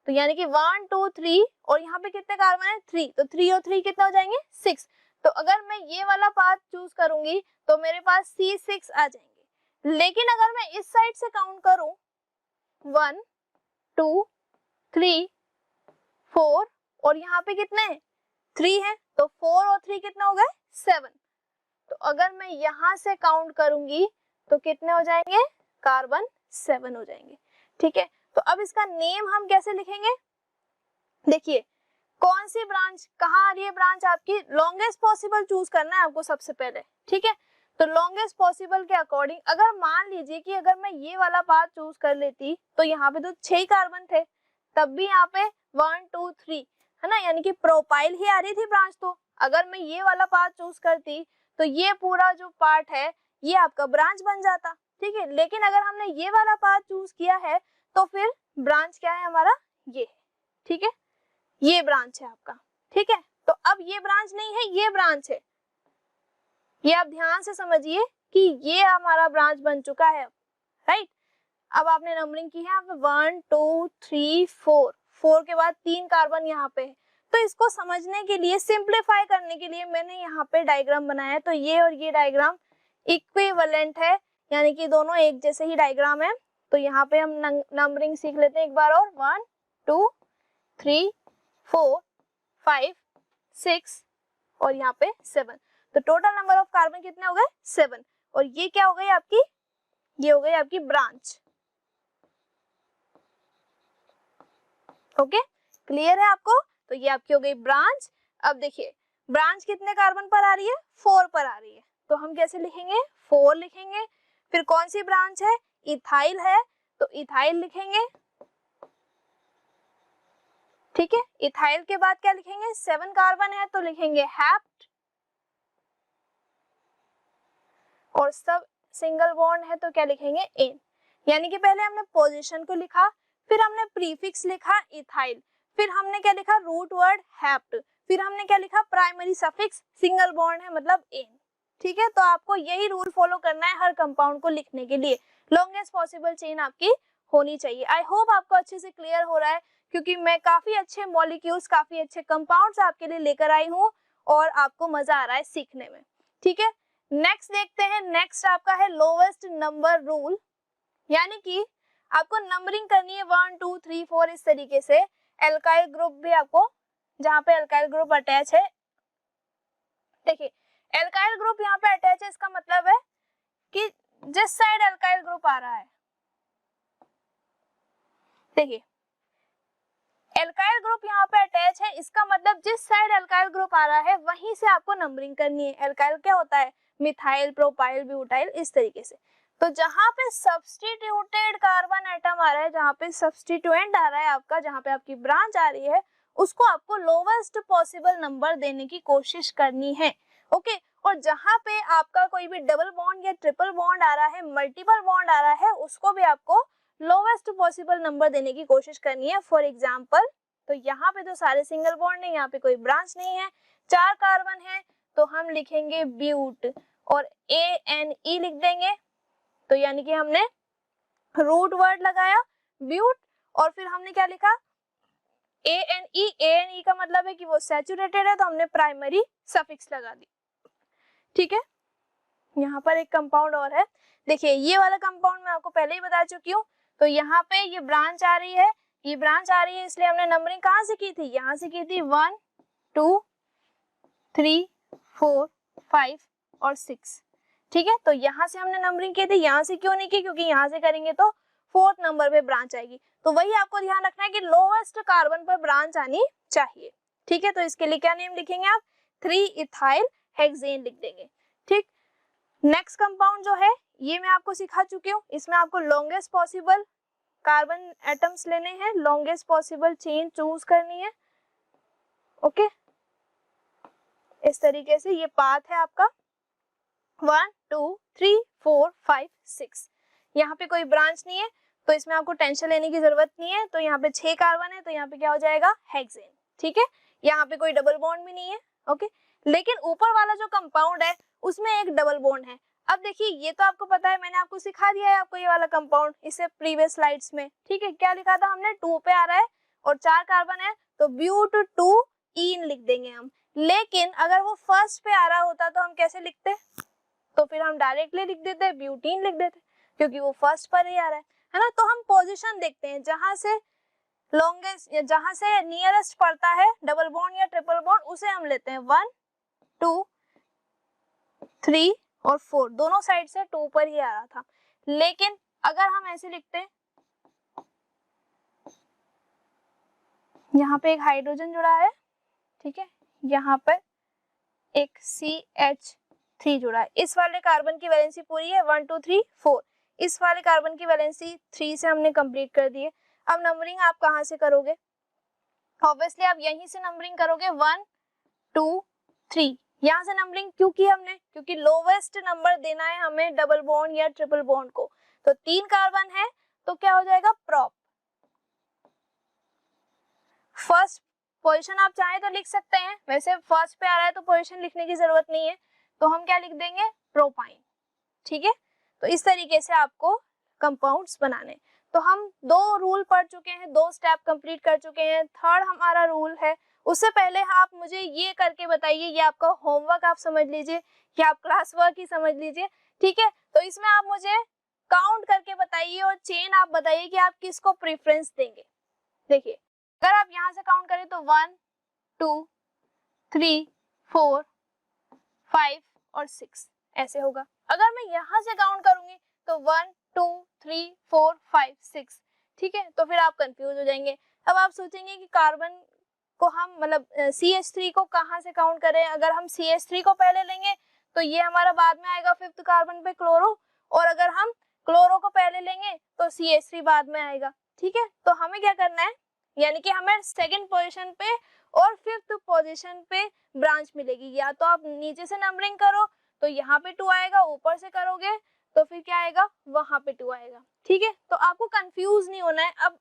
तो यानी कि 1 2 3 और यहाँ पे कितने कार्बन है, 3, तो 3 और 3 कितना हो जाएंगे, 6। तो अगर मैं ये वाला पाथ चूज करूंगी तो मेरे पास C6 आ जाएंगे। लेकिन अगर मैं इस साइड से काउंट करूं 1 2 3 4 और यहाँ पे कितने हैं, 3 है, तो 4 और 3 कितना हो गए, 7। तो अगर मैं यहाँ से काउंट करूंगी तो कितने हो जाएंगे, कार्बन 7 हो जाएंगे, ठीक है। तो अब इसका नेम हम कैसे लिखेंगे, देखिए कौन सी ब्रांच कहाँ आ रही है, ब्रांच आपकी लॉन्गेस्ट पॉसिबल चूज करना है आपको सबसे पहले, ठीक है। तो लॉन्गेस्ट पॉसिबल के अकॉर्डिंग अगर मान लीजिए कि अगर मैं ये वाला पाथ चूज कर लेती तो यहाँ पे तो 6 कार्बन थे, तब भी यहाँ पे 1 2 3 है ना, यानी कि प्रोपाइल ही आ रही थी ब्रांच। तो अगर मैं ये वाला पाथ चूज करती तो ये पूरा जो पार्ट है ये आपका ब्रांच बन जाता, ठीक है। लेकिन अगर हमने ये वाला पाथ चूज किया है तो फिर ब्रांच क्या है हमारा, ये, ठीक है, ये ब्रांच है आपका, ठीक है। तो अब ये ब्रांच नहीं है, ये ब्रांच है, ये आप ध्यान से समझिए कि ये हमारा ब्रांच बन चुका है, राइट। अब आपने नंबरिंग की है, आप 1 2 3 4, 4 के बाद 3 कार्बन यहाँ पे है। तो इसको समझने के लिए, सिंप्लीफाई करने के लिए मैंने यहाँ पे डायग्राम बनाया है। तो ये और ये डायग्राम इक्विवेलेंट है, यानी कि दोनों एक जैसे ही डायग्राम है। तो यहाँ पे हम नंबरिंग सीख लेते हैं एक बार और, 1 2 3 4 5 6 और यहाँ पे 7। तो टोटल नंबर ऑफ कार्बन कितने हो गए? 7। और ये क्या हो गई आपकी? ये हो गई आपकी ब्रांच। ओके, क्लियर है आपको? तो ये आपकी हो गई ब्रांच। अब देखिए ब्रांच कितने कार्बन पर आ रही है? 4 पर आ रही है। तो हम कैसे लिखेंगे? 4 लिखेंगे। फिर कौन सी ब्रांच है? इथाइल है, तो इथाइल लिखेंगे। ठीक है, इथाइल के बाद क्या लिखेंगे? 7 कार्बन है तो लिखेंगे हैप्ट, और सब सिंगल बॉन्ड है तो क्या लिखेंगे? एन। यानी कि पहले हमने पोजीशन को लिखा, फिर हमने प्रीफिक्स लिखा इथाइल, फिर हमने क्या लिखा? रूट वर्ड हैप्ट, फिर हमने क्या लिखा? प्राइमरी सफिक्स सिंगल बॉन्ड है मतलब एन। ठीक है, तो आपको यही रूल फॉलो करना है हर कंपाउंड को लिखने के लिए। लॉन्गेस्ट पॉसिबल चेन आपकी होनी चाहिए। आई होप आपको अच्छे से क्लियर हो रहा है, क्योंकि मैं काफी अच्छे मॉलिक्यूल्स, काफी अच्छे कंपाउंड्स आपके लिए लेकर आई हूँ और आपको मजा आ रहा है सीखने में। ठीक है, नेक्स्ट देखते हैं। नेक्स्ट आपका है लोवेस्ट नंबर रूल, यानी कि आपको नंबरिंग करनी है 1 2 3 4 इस तरीके से। एल्काइल ग्रुप भी आपको, जहाँ पे एल्काइल ग्रुप अटैच है, देखिए एल्काइल ग्रुप यहाँ पे अटैच है, इसका मतलब है कि जिस साइड एल्काइल ग्रुप आ रहा है, देखिए एल्काइल ग्रुप यहाँ पे अटैच है, इसका मतलब जिस साइड एल्काइल ग्रुप आ रहा है वहीं से आपको नंबरिंग करनी है। एल्काइल क्या होता है? मिथाइल, प्रोपाइल, ब्यूटाइल, इस तरीके से। तो जहां पे सब्स्टिट्यूटेड कार्बन एटम आ रहा है, जहां पे सब्स्टिट्यूएंट आ रहा है आपका, जहां पे आपकी ब्रांच आ रही है, उसको आपको लोवेस्ट पॉसिबल नंबर देने की कोशिश करनी है। ओके, और जहां पे आपका कोई भी डबल बॉन्ड या ट्रिपल बॉन्ड आ रहा है, मल्टीपल बॉन्ड आ रहा है, उसको भी आपको लोवेस्ट पॉसिबल नंबर देने की कोशिश करनी है। फॉर एग्जाम्पल, तो यहाँ पे तो सारे सिंगल बॉन्ड है, यहाँ पे कोई ब्रांच नहीं है, 4 कार्बन है, तो हम लिखेंगे ब्यूट और ANE लिख देंगे। तो यानी कि हमने रूट वर्ड लगाया ब्यूट, और फिर हमने क्या लिखा? ANE। ANE का मतलब है कि वो सैचुरेटेड है, तो हमने प्राइमरी सफिक्स लगा दी। ठीक है, यहाँ पर एक कंपाउंड और है, देखिए ये वाला कंपाउंड मैं आपको पहले ही बता चुकी हूँ। तो यहाँ पे ये ब्रांच आ रही है, ये ब्रांच आ रही है, इसलिए हमने नंबरिंग कहाँ से की थी? यहाँ से की थी 1 2 3 4 5 और 6। ठीक है, तो यहाँ से हमने नंबरिंग की थी, यहाँ से क्यों नहीं की? क्योंकि यहाँ से करेंगे तो 4th नंबर पे ब्रांच आएगी। तो वही आपको ध्यान रखना है कि लोवेस्ट कार्बन पर ब्रांच आनी चाहिए। ठीक है, तो इसके लिए क्या नेम लिखेंगे आप? 3 इथाइल हेक्सेन लिख देंगे। ठीक, नेक्स्ट कंपाउंड जो है ये मैं आपको सिखा चुकी हूँ, इसमें आपको लॉन्गेस्ट पॉसिबल कार्बन एटम्स लेने हैं, लॉन्गेस्ट पॉसिबल चेन चूज करनी है। ओके, इस तरीके से ये पाथ है आपका 1 2 3 4 5 6। यहाँ पे कोई ब्रांच नहीं है, तो इसमें आपको टेंशन लेने की जरूरत नहीं है। तो यहाँ पे 6 कार्बन है, तो यहाँ पे क्या हो जाएगा? हेक्सेन। ठीक है, यहाँ पे कोई डबल बॉन्ड भी नहीं है। ओके, लेकिन ऊपर वाला जो कंपाउंड है उसमें एक डबल बॉन्ड है। अब देखिए ये तो आपको पता है, मैंने आपको सिखा दिया है आपको ये वाला कंपाउंड इससे प्रीवियस स्लाइड्स में। ठीक है, क्या लिखा था हमने? 2 पे आ रहा है और 4 कार्बन है, तो ब्यूट 2 ईन लिख देंगे हम। लेकिन अगर वो फर्स्ट पे आ रहा होता तो हम कैसे लिखते? तो फिर हम डायरेक्टली लिख देते ब्यूटीन लिख देते, क्योंकि वो फर्स्ट पर ही आ रहा है ना। तो हम पोजीशन देखते हैं, जहां से लॉन्गेस्ट, जहां से नियरेस्ट पड़ता है डबल बॉन्ड या ट्रिपल बॉन्ड, उसे हम लेते हैं। 1 2 3 और 4 दोनों साइड से 2 पर ही आ रहा था। लेकिन अगर हम ऐसे लिखते हैं, यहाँ पे एक हाइड्रोजन जुड़ा है, ठीक है, यहाँ पर एक CH3 जुड़ा है, इस वाले कार्बन की वैलेंसी पूरी है 1 2 3 4, इस वाले कार्बन की वैलेंसी 3 से हमने कंप्लीट कर दी है। अब नंबरिंग आप कहाँ से करोगे? ऑब्वियसली आप यहीं से नंबरिंग करोगे 1 2 3। यहाँ से नंबरिंग क्यों की हमने? क्योंकि लोवेस्ट नंबर देना है हमें डबल बॉन्ड या ट्रिपल बॉन्ड को। तो 3 कार्बन है तो क्या हो जाएगा? प्रोप। फर्स्ट पोजीशन आप चाहे तो लिख सकते हैं, वैसे फर्स्ट पे आ रहा है तो पोजीशन लिखने की जरूरत नहीं है, तो हम क्या लिख देंगे? प्रोपाइन। ठीक है, तो इस तरीके से आपको कंपाउंड्स बनाने। तो हम 2 रूल पढ़ चुके हैं, 2 स्टेप कंप्लीट कर चुके हैं। थर्ड हमारा रूल है, उससे पहले आप मुझे ये करके बताइए, ये आपका होमवर्क आप समझ लीजिए या आप क्लास वर्क ही समझ लीजिए। ठीक है, तो इसमें आप मुझे काउंट करके बताइए और चेन आप बताइए कि आप किसको प्रेफरेंस देंगे। देखिए अगर आप यहाँ से काउंट करें तो 1 2 3 4 5 और 6 ऐसे होगा। अगर मैं यहाँ से काउंट करूंगी तो 1 2 3 4 5 6, ठीक है। तो फिर आप कंफ्यूज हो जाएंगे। अब आप सोचेंगे कि कार्बन को हम मतलब CH3 को कहाँ से काउंट करें। अगर हम CH3 को पहले लेंगे तो ये हमारा बाद में आएगा 5th कार्बन पे क्लोरो, और अगर हम क्लोरो को पहले लेंगे तो CH3 बाद में आएगा, ठीक है। तो हमें क्या करना है, यानी कि हमें 2nd पोजीशन पे और 5th पोजीशन पे ब्रांच मिलेगी। या तो आप नीचे से नंबरिंग करो तो यहाँ पे 2 आएगा, ऊपर से करोगे तो फिर क्या आएगा, वहां पे 2 आएगा, ठीक है। तो आपको कंफ्यूज नहीं होना है। अब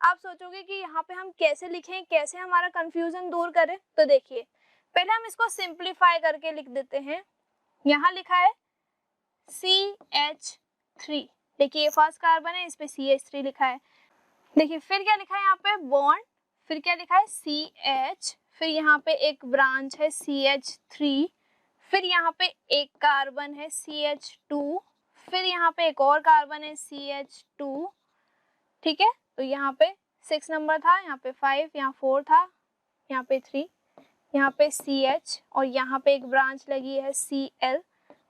आप सोचोगे कि यहाँ पे हम कैसे लिखें, कैसे हमारा कंफ्यूजन दूर करें। तो देखिए पहले हम इसको सिंप्लीफाई करके लिख देते हैं। यहाँ लिखा है CH3, देखिए फर्स्ट कार्बन है, इस पे CH3 लिखा है। देखिए फिर क्या लिखा है यहाँ पे बॉन्ड, फिर क्या लिखा है CH, फिर यहाँ पे एक ब्रांच है CH3, फिर यहाँ पे एक कार्बन है CH2, फिर यहाँ पे एक और कार्बन है CH2, ठीक है। तो यहाँ पे 6 नंबर था, यहाँ पे 5, यहाँ 4 था, यहाँ पे 3, यहाँ पे CH और यहाँ पे एक ब्रांच लगी है Cl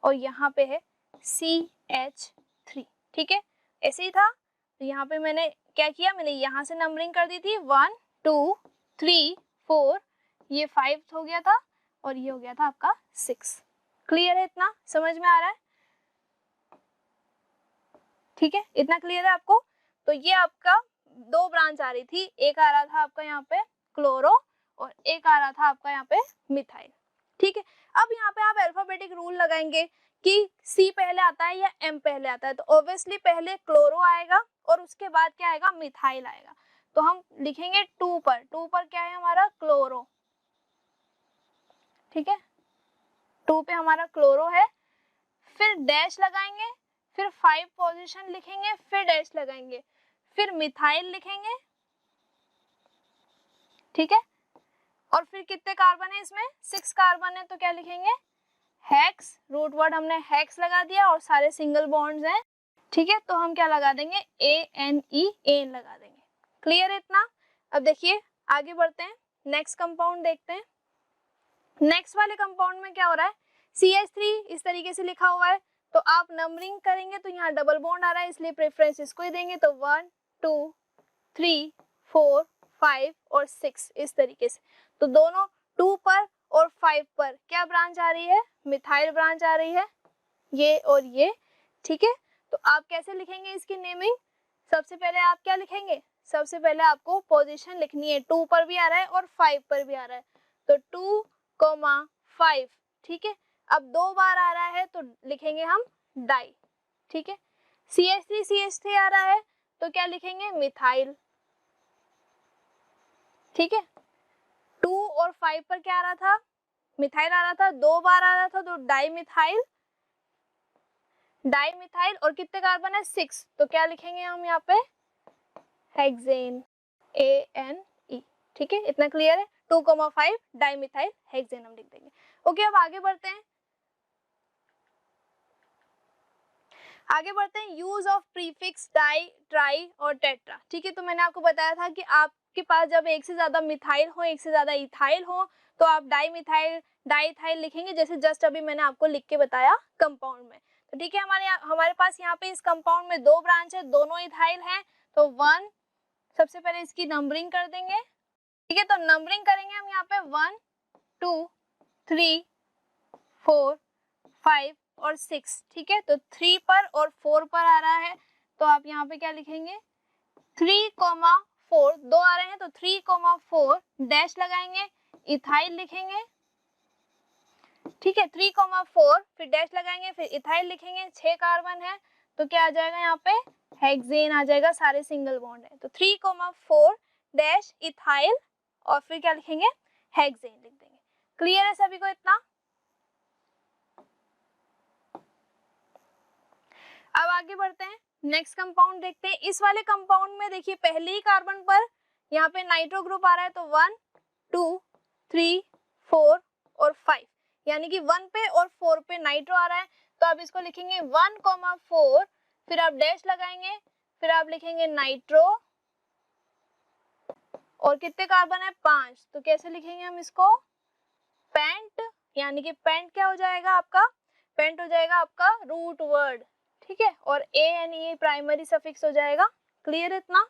और यहाँ पे है CH3, ठीक है। ऐसे ही था। तो यहाँ पे मैंने क्या किया, मैंने यहाँ से नंबरिंग कर दी थी 1 2 3 4, ये 5 हो गया था और ये हो गया था आपका 6। क्लियर है, इतना समझ में आ रहा है, ठीक है, इतना क्लियर है आपको। तो ये आपका 2 ब्रांच आ रही थी, एक आ रहा था आपका यहाँ पे क्लोरो और एक आ रहा था आपका यहाँ पे मिथाइल, ठीक है। अब यहाँ पे आप अल्फाबेटिक रूल लगाएंगे कि C पहले आता है या M पहले आता है। तो ऑब्वियसली पहले क्लोरो आएगा और उसके बाद क्या आएगा, मिथाइल आएगा। तो हम लिखेंगे 2 पर, 2 पर क्या है हमारा क्लोरो, ठीक है, 2 पे हमारा क्लोरो है, फिर डैश लगाएंगे, फिर 5 पोजीशन लिखेंगे, फिर डैश लगाएंगे, फिर मिथाइल लिखेंगे, ठीक है। और फिर कितने कार्बन है इसमें, 6 कार्बन है, तो क्या लिखेंगे हेक्स, रूट वर्ड हमने हेक्स लगा दिया और सारे सिंगल बॉन्ड्स हैं, ठीक है। तो हम क्या लगा देंगे ANE लगा देंगे। क्लियर है इतना। अब देखिए आगे बढ़ते हैं, नेक्स्ट कंपाउंड देखते हैं। नेक्स्ट वाले कंपाउंड में क्या हो रहा है, CH3 इस तरीके से लिखा हुआ है, तो आप नंबरिंग करेंगे तो यहाँ डबल बॉन्ड आ रहा है, इसलिए प्रेफरेंस इसको ही देंगे। तो 1 2 3 4 5 और 6 इस तरीके से। तो दोनों 2 पर और 5 पर क्या ब्रांच आ रही है, मिथाइल ब्रांच आ रही है, ये और ये, ठीक है। तो आप कैसे लिखेंगे इसकी नेमिंग, सबसे पहले आप क्या लिखेंगे, सबसे पहले आपको पोजीशन लिखनी है, 2 पर भी आ रहा है और 5 पर भी आ रहा है, तो 2 5, ठीक है। अब 2 बार आ रहा है तो लिखेंगे हम डाई, ठीक है। CH3 आ रहा है तो क्या लिखेंगे मिथाइल, ठीक है। 2 और 5 पर क्या आ रहा था, मिथाइल आ रहा था, 2 बार आ रहा था तो डाई मिथाइल, और कितने कार्बन है 6, तो क्या लिखेंगे हम यहाँ पे हेक्सेन ANE, ठीक है, इतना क्लियर है। 2,5 डाई मिथाइल हेक्सेन हम लिख देंगे। ओके अब आगे बढ़ते हैं, use of prefix di tri और टेट्रा, ठीक है। तो मैंने आपको बताया था कि आपके पास जब एक से ज्यादा मिथाइल हो, एक से ज्यादा इथाइल हो, तो आप डाई मिथाइल डाइथाइल लिखेंगे, जैसे जस्ट अभी मैंने आपको लिख के बताया कंपाउंड में। तो ठीक है, हमारे पास यहाँ पे इस कंपाउंड में 2 ब्रांच है, दोनों इथाइल हैं, तो 1 सबसे पहले इसकी नंबरिंग कर देंगे, ठीक है। तो नंबरिंग करेंगे हम यहाँ पे 1 2 3 4 5 और 6, ठीक है। तो 3 पर और 4 पर आ रहा है, तो आप यहाँ पे क्या लिखेंगे 3,4, 2 आ रहे हैं तो 3,4 डैश लगाएंगे, इथाइल लिखेंगे, ठीक है। 3,4 फिर डैश लगाएंगे, फिर इथाइल लिखेंगे, 6 कार्बन है तो क्या आ जाएगा यहाँ पे हेक्सेन आ जाएगा, सारे सिंगल बॉन्ड है। तो 3,4 डैश इथाइल और फिर क्या लिखेंगे हेक्सेन लिख देंगे। क्लियर है सभी को इतना। अब आगे बढ़ते हैं, नेक्स्ट कंपाउंड देखते हैं। इस वाले कंपाउंड में देखिए पहले ही कार्बन पर यहाँ पे नाइट्रो ग्रुप आ रहा है, तो 1 2 3 4 और 5, यानी कि 1 पे और 4 पे नाइट्रो आ रहा है, तो अब इसको लिखेंगे 1,4 फिर आप डैश लगाएंगे, फिर आप लिखेंगे नाइट्रो, और कितने कार्बन है 5, तो कैसे लिखेंगे हम इसको, पेंट, यानी कि पेंट क्या हो जाएगा आपका, पेंट हो जाएगा आपका रूट वर्ड, ठीक है, और ANE प्राइमरी सफिक्स हो जाएगा। क्लियर इतना?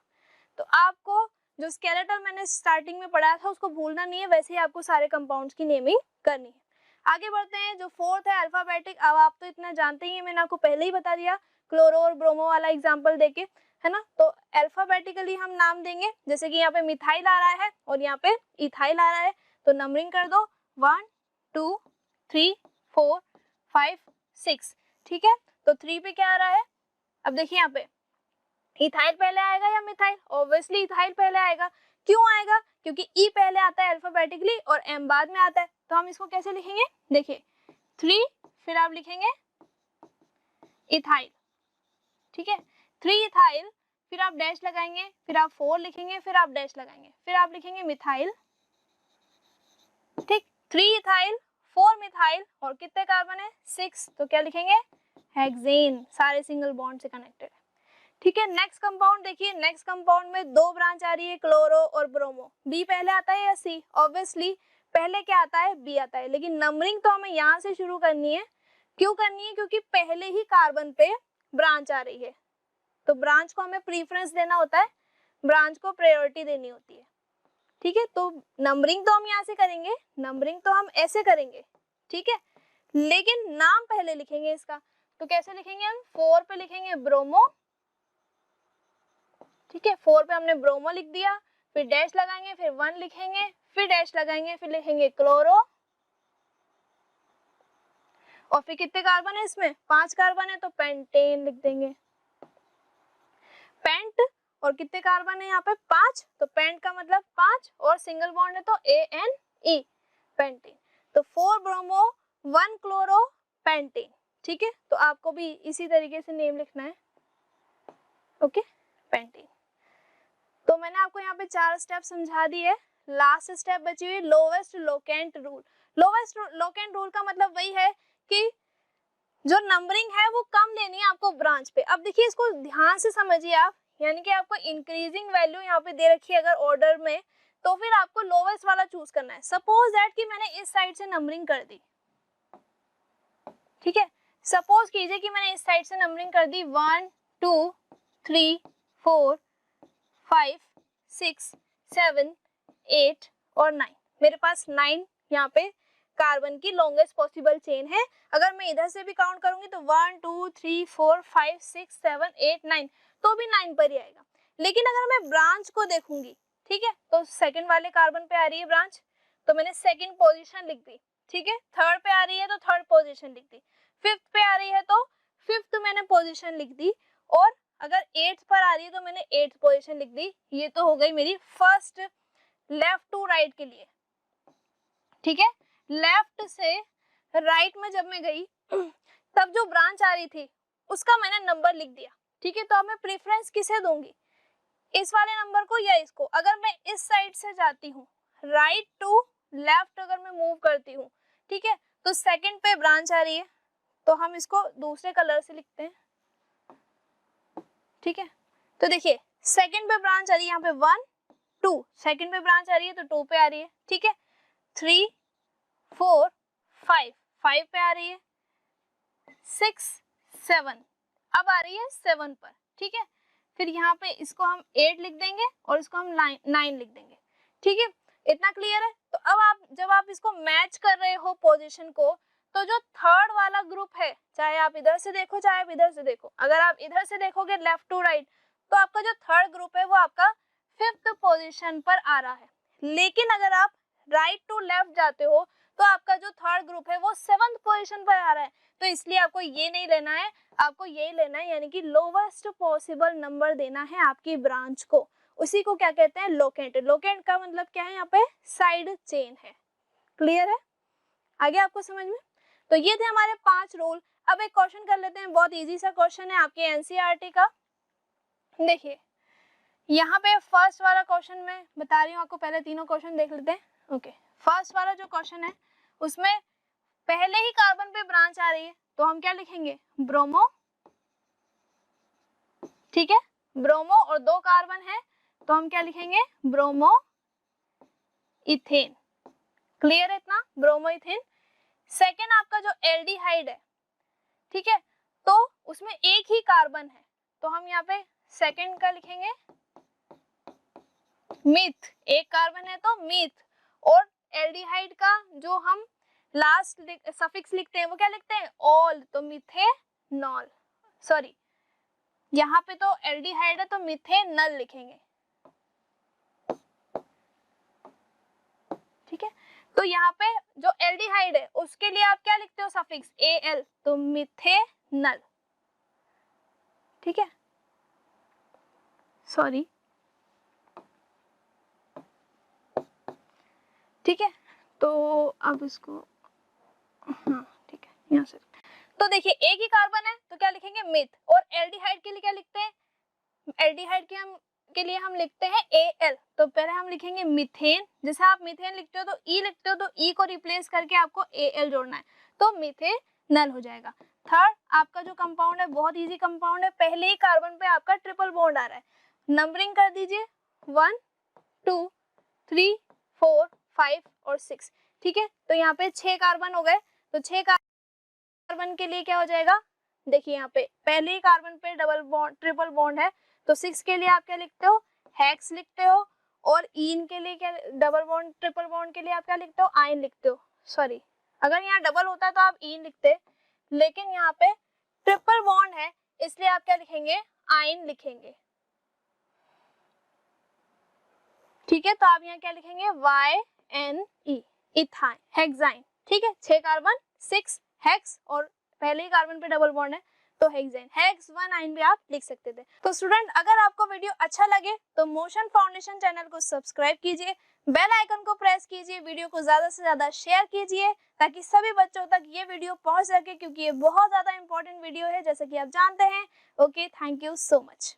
तो आपको जो स्केलेटल मैंने स्टार्टिंग में पढ़ाया था उसको भूलना नहीं है, वैसे ही आपको सारे कंपाउंड्स की नेमिंग करनी है। आगे बढ़ते हैं, जो फोर्थ है अल्फाबेटिक। अब आप तो इतना जानते ही हैं, मैंने आपको पहले ही बता दिया क्लोरो और ब्रोमो वाला एग्जांपल देके, है ना। तो अल्फाबेटिकली हम नाम देंगे, जैसे कि यहाँ पे मिथाइल आ रहा है और यहाँ पे इथाइल आ रहा है, तो नंबरिंग कर दो 1 2 3 4 5 6, ठीक है। तो 3 पे क्या आ रहा है, अब देखिए यहाँ पे इथाइल पहले आएगा या मिथाइल, ऑब्वियसली इथाइल पहले आएगा। क्यों आएगा, क्योंकि ई पहले आता है अल्फाबेटिकली और एम बाद में आता है। तो हम इसको कैसे लिखेंगे, देखिए 3, फिर आप लिखेंगे इथाइल, ठीक है, 3 इथाइल, फिर आप डैश लगाएंगे, फिर आप 4 लिखेंगे, फिर आप डैश लगाएंगे, फिर आप लिखेंगे मिथाइल, ठीक, 3 इथाइल 4 मिथाइल, और कितने कार्बन है 6, तो क्या लिखेंगे हेक्सेन, सारे सिंगल बॉन्ड से कनेक्टेड है, ठीक है। नेक्स्ट कंपाउंड देखिए, नेक्स्ट कंपाउंड में 2 ब्रांच आ रही है, क्लोरो और ब्रोमो। बी पहले आता है या सी, ऑब्वियसली पहले क्या आता है, बी आता है, लेकिन नंबरिंग तो हमें यहाँ से शुरू करनी है। क्यों करनी है, क्योंकि पहले ही कार्बन पे ब्रांच आ रही है, तो ब्रांच को हमें प्रीफरेंस देना होता है, ब्रांच को प्रायोरिटी देनी होती है, ठीक है। तो नंबरिंग तो हम यहाँ से करेंगे, नंबरिंग तो हम ऐसे करेंगे, ठीक है, लेकिन नाम पहले लिखेंगे इसका। तो कैसे लिखेंगे हम, 4 पे लिखेंगे ब्रोमो, ठीक है, 4 पे हमने ब्रोमो लिख दिया, फिर डैश लगाएंगे, फिर 1 लिखेंगे, फिर डैश लगाएंगे, फिर लिखेंगे क्लोरो, और फिर कितने कार्बन है इसमें 5 कार्बन है, तो पेंटेन लिख देंगे, पेंट, और कितने कार्बन है यहाँ पे 5, तो पेंट का मतलब 5, और सिंगल बॉन्ड है तो ANE पेंटेन। तो 4 ब्रोमो 1 क्लोरो पेंटेन, ठीक है। तो आपको भी इसी तरीके से नेम लिखना है, ओके, पेंटेन। तो मैंने आपको यहाँ पे 4 स्टेप समझा दिए। लास्ट स्टेप बची हुई lowest locant rule. Lowest locant rule का मतलब वही है कि जो नंबरिंग है वो कम देनी है आपको ब्रांच पे। अब देखिए इसको ध्यान से समझिए आप, यानी कि आपको इंक्रीजिंग वैल्यू यहाँ पे दे रखी है अगर ऑर्डर में, तो फिर आपको लोवेस्ट वाला चूज करना है। सपोज दैट कि मैंने इस साइड से नंबरिंग कर दी, ठीक है, सपोज कीजिए कि मैंने इस साइड से नंबरिंग कर दी 1 2 3 4 5 6 7 8 और 9, मेरे पास 9 यहाँ पे कार्बन की लॉन्गेस्ट पॉसिबल चेन है। अगर मैं इधर से भी काउंट करूंगी तो 1 2 3 4 5 6 7 8 9, तो भी 9 पर ही आएगा। लेकिन अगर मैं ब्रांच को देखूंगी, ठीक है, तो सेकंड वाले कार्बन पे आ रही है ब्रांच, तो मैंने सेकंड पोजीशन लिख दी, ठीक है, थर्ड पे आ रही है तो थर्ड पोजीशन लिख दी, फिफ्थ पे आ रही है तो फिफ्थ मैंने पोजीशन लिख दी, और अगर 8th पर आ रही है तो मैंने 8th पोजीशन लिख दी। ये तो हो गई मेरी फर्स्ट लेफ्ट टू राइट के लिए, ठीक है। लेफ्ट से राइट में जब मैं गई तब जो ब्रांच आ रही थी उसका मैंने नंबर लिख दिया, ठीक है। तो अब मैं प्रेफरेंस किसे दूंगी, इस वाले नंबर को या इसको। अगर मैं इस साइड से जाती हूँ, राइट टू लेफ्ट अगर मैं मूव करती हूँ, ठीक है, तो सेकंड पे ब्रांच आ रही है तो हम इसको दूसरे कलर से लिखते हैं, ठीक है। तो देखिए सेकंड पे ब्रांच आ रही है, यहाँ पे 1 2, सेकंड पे ब्रांच आ रही है तो 2 पे आ रही है, ठीक है, 3 4 5 5 पे आ रही है, 6 7 अब आ रही है 7 पर, ठीक है। फिर यहाँ पे इसको हम 8 लिख देंगे और इसको हम 9 लिख देंगे, ठीक है। इतना क्लियर है। तो अब आप जब आप इसको मैच कर रहे हो पोजीशन को, तो जो थर्ड वाला ग्रुप है, चाहे आप इधर से देखो चाहे आप इधर से देखो, अगर आप इधर से देखोगे लेफ्ट टू राइट, तो आपका जो थर्ड ग्रुप है वो आपका 5th पोजीशन पर आ रहा है। लेकिन अगर आप राइट टू लेफ्ट जाते हो तो आपका जो थर्ड ग्रुप है वो 7th पोजीशन पर आ रहा है। तो इसलिए आपको ये नहीं लेना है, आपको यही लेना है, यानी कि लोवेस्ट पॉसिबल नंबर देना है आपकी ब्रांच को। उसी को क्या कहते हैं, लोकेंट। लोकेंट का मतलब क्या है, यहाँ पे साइड चेन है। क्लियर है, आगे आपको समझ में। तो ये थे हमारे 5 रूल। अब एक क्वेश्चन कर लेते हैं, बहुत इजी सा क्वेश्चन है आपके एनसीईआरटी का। देखिए यहाँ पे फर्स्ट वाला क्वेश्चन मैं बता रही हूँ आपको, पहले तीनों क्वेश्चन देख लेते हैं। ओके, फर्स्ट वाला जो क्वेश्चन है उसमें पहले ही कार्बन पे ब्रांच आ रही है, तो हम क्या लिखेंगे, ब्रोमो, ठीक है, ब्रोमो और 2 कार्बन है तो हम क्या लिखेंगे, ब्रोमो इथेन। क्लियर है इतना, ब्रोमो इथेन। सेकेंड आपका जो एल्डिहाइड है, ठीक है, तो उसमें एक ही कार्बन है तो हम यहाँ पे सेकेंड का लिखेंगे मिथ, एक कार्बन है तो मिथ। और एल्डिहाइड का जो हम लास्ट सफिक्स लिखते हैं वो क्या लिखते हैं, ऑल, तो मिथेनॉल। सॉरी, यहाँ पे तो एल्डिहाइड है तो मिथेनल लिखेंगे। ठीक है, तो यहाँ पे जो एल्डिहाइड है उसके लिए आप क्या लिखते हो, सफिक्स एल, तो मिथेनल। ठीक है, सॉरी, ठीक है, तो अब इसको, हाँ ठीक है, यहाँ से। तो देखिए एक ही कार्बन है तो क्या लिखेंगे, मिथ। और एल्डिहाइड के लिए क्या लिखते हैं, एल्डिहाइड के लिए हम लिखते हैं एल, तो पहले हम लिखेंगे मिथेन। जैसे आप मिथेन लिखते हो तो ई लिखते हो, तो ई को रिप्लेस करके आपको एल जोड़ना है, तो मिथेनल हो जाएगा। थर्ड आपका जो कंपाउंड है बहुत इजी कंपाउंड है, पहले ही कार्बन पे आपका ट्रिपल बॉन्ड आ रहा है। नंबरिंग कर दीजिए 1 2 3 4 5 और 6। ठीक है, तो यहाँ पे 6 कार्बन हो गए, तो 6 कार्बन के लिए क्या हो जाएगा, देखिए यहाँ पे पहले ही कार्बन पे डबल बॉन्ड ट्रिपल बॉन्ड है, तो 6 के लिए आप क्या लिखते हो, हेक्स लिखते हो। और ईन के लिए क्या, डबल बॉन्ड ट्रिपल बॉन्ड के लिए आप क्या लिखते हो, आयन लिखते हो। सॉरी, अगर यहाँ डबल होता तो आप ईन लिखते, लेकिन यहाँ पे ट्रिपल बॉन्ड है इसलिए आप क्या लिखेंगे, आयन लिखेंगे। ठीक है, तो आप यहाँ क्या लिखेंगे, YNE, इथाइन, हेक्साइन। ठीक है, 6 कार्बन 6 हेक्स और पहले ही कार्बन पे डबल बॉन्ड है तो हेक्साइन, हेक्स 1 आयन भी आप लिख सकते थे। तो स्टूडेंट अगर आपको वीडियो अच्छा लगे तो मोशन फाउंडेशन चैनल को सब्सक्राइब कीजिए, बेल आइकन को प्रेस कीजिए, वीडियो को ज्यादा से ज्यादा शेयर कीजिए ताकि सभी बच्चों तक ये वीडियो पहुंच सके, क्योंकि ये बहुत ज्यादा इंपॉर्टेंट वीडियो है जैसे कि आप जानते हैं। Okay, thank you so much.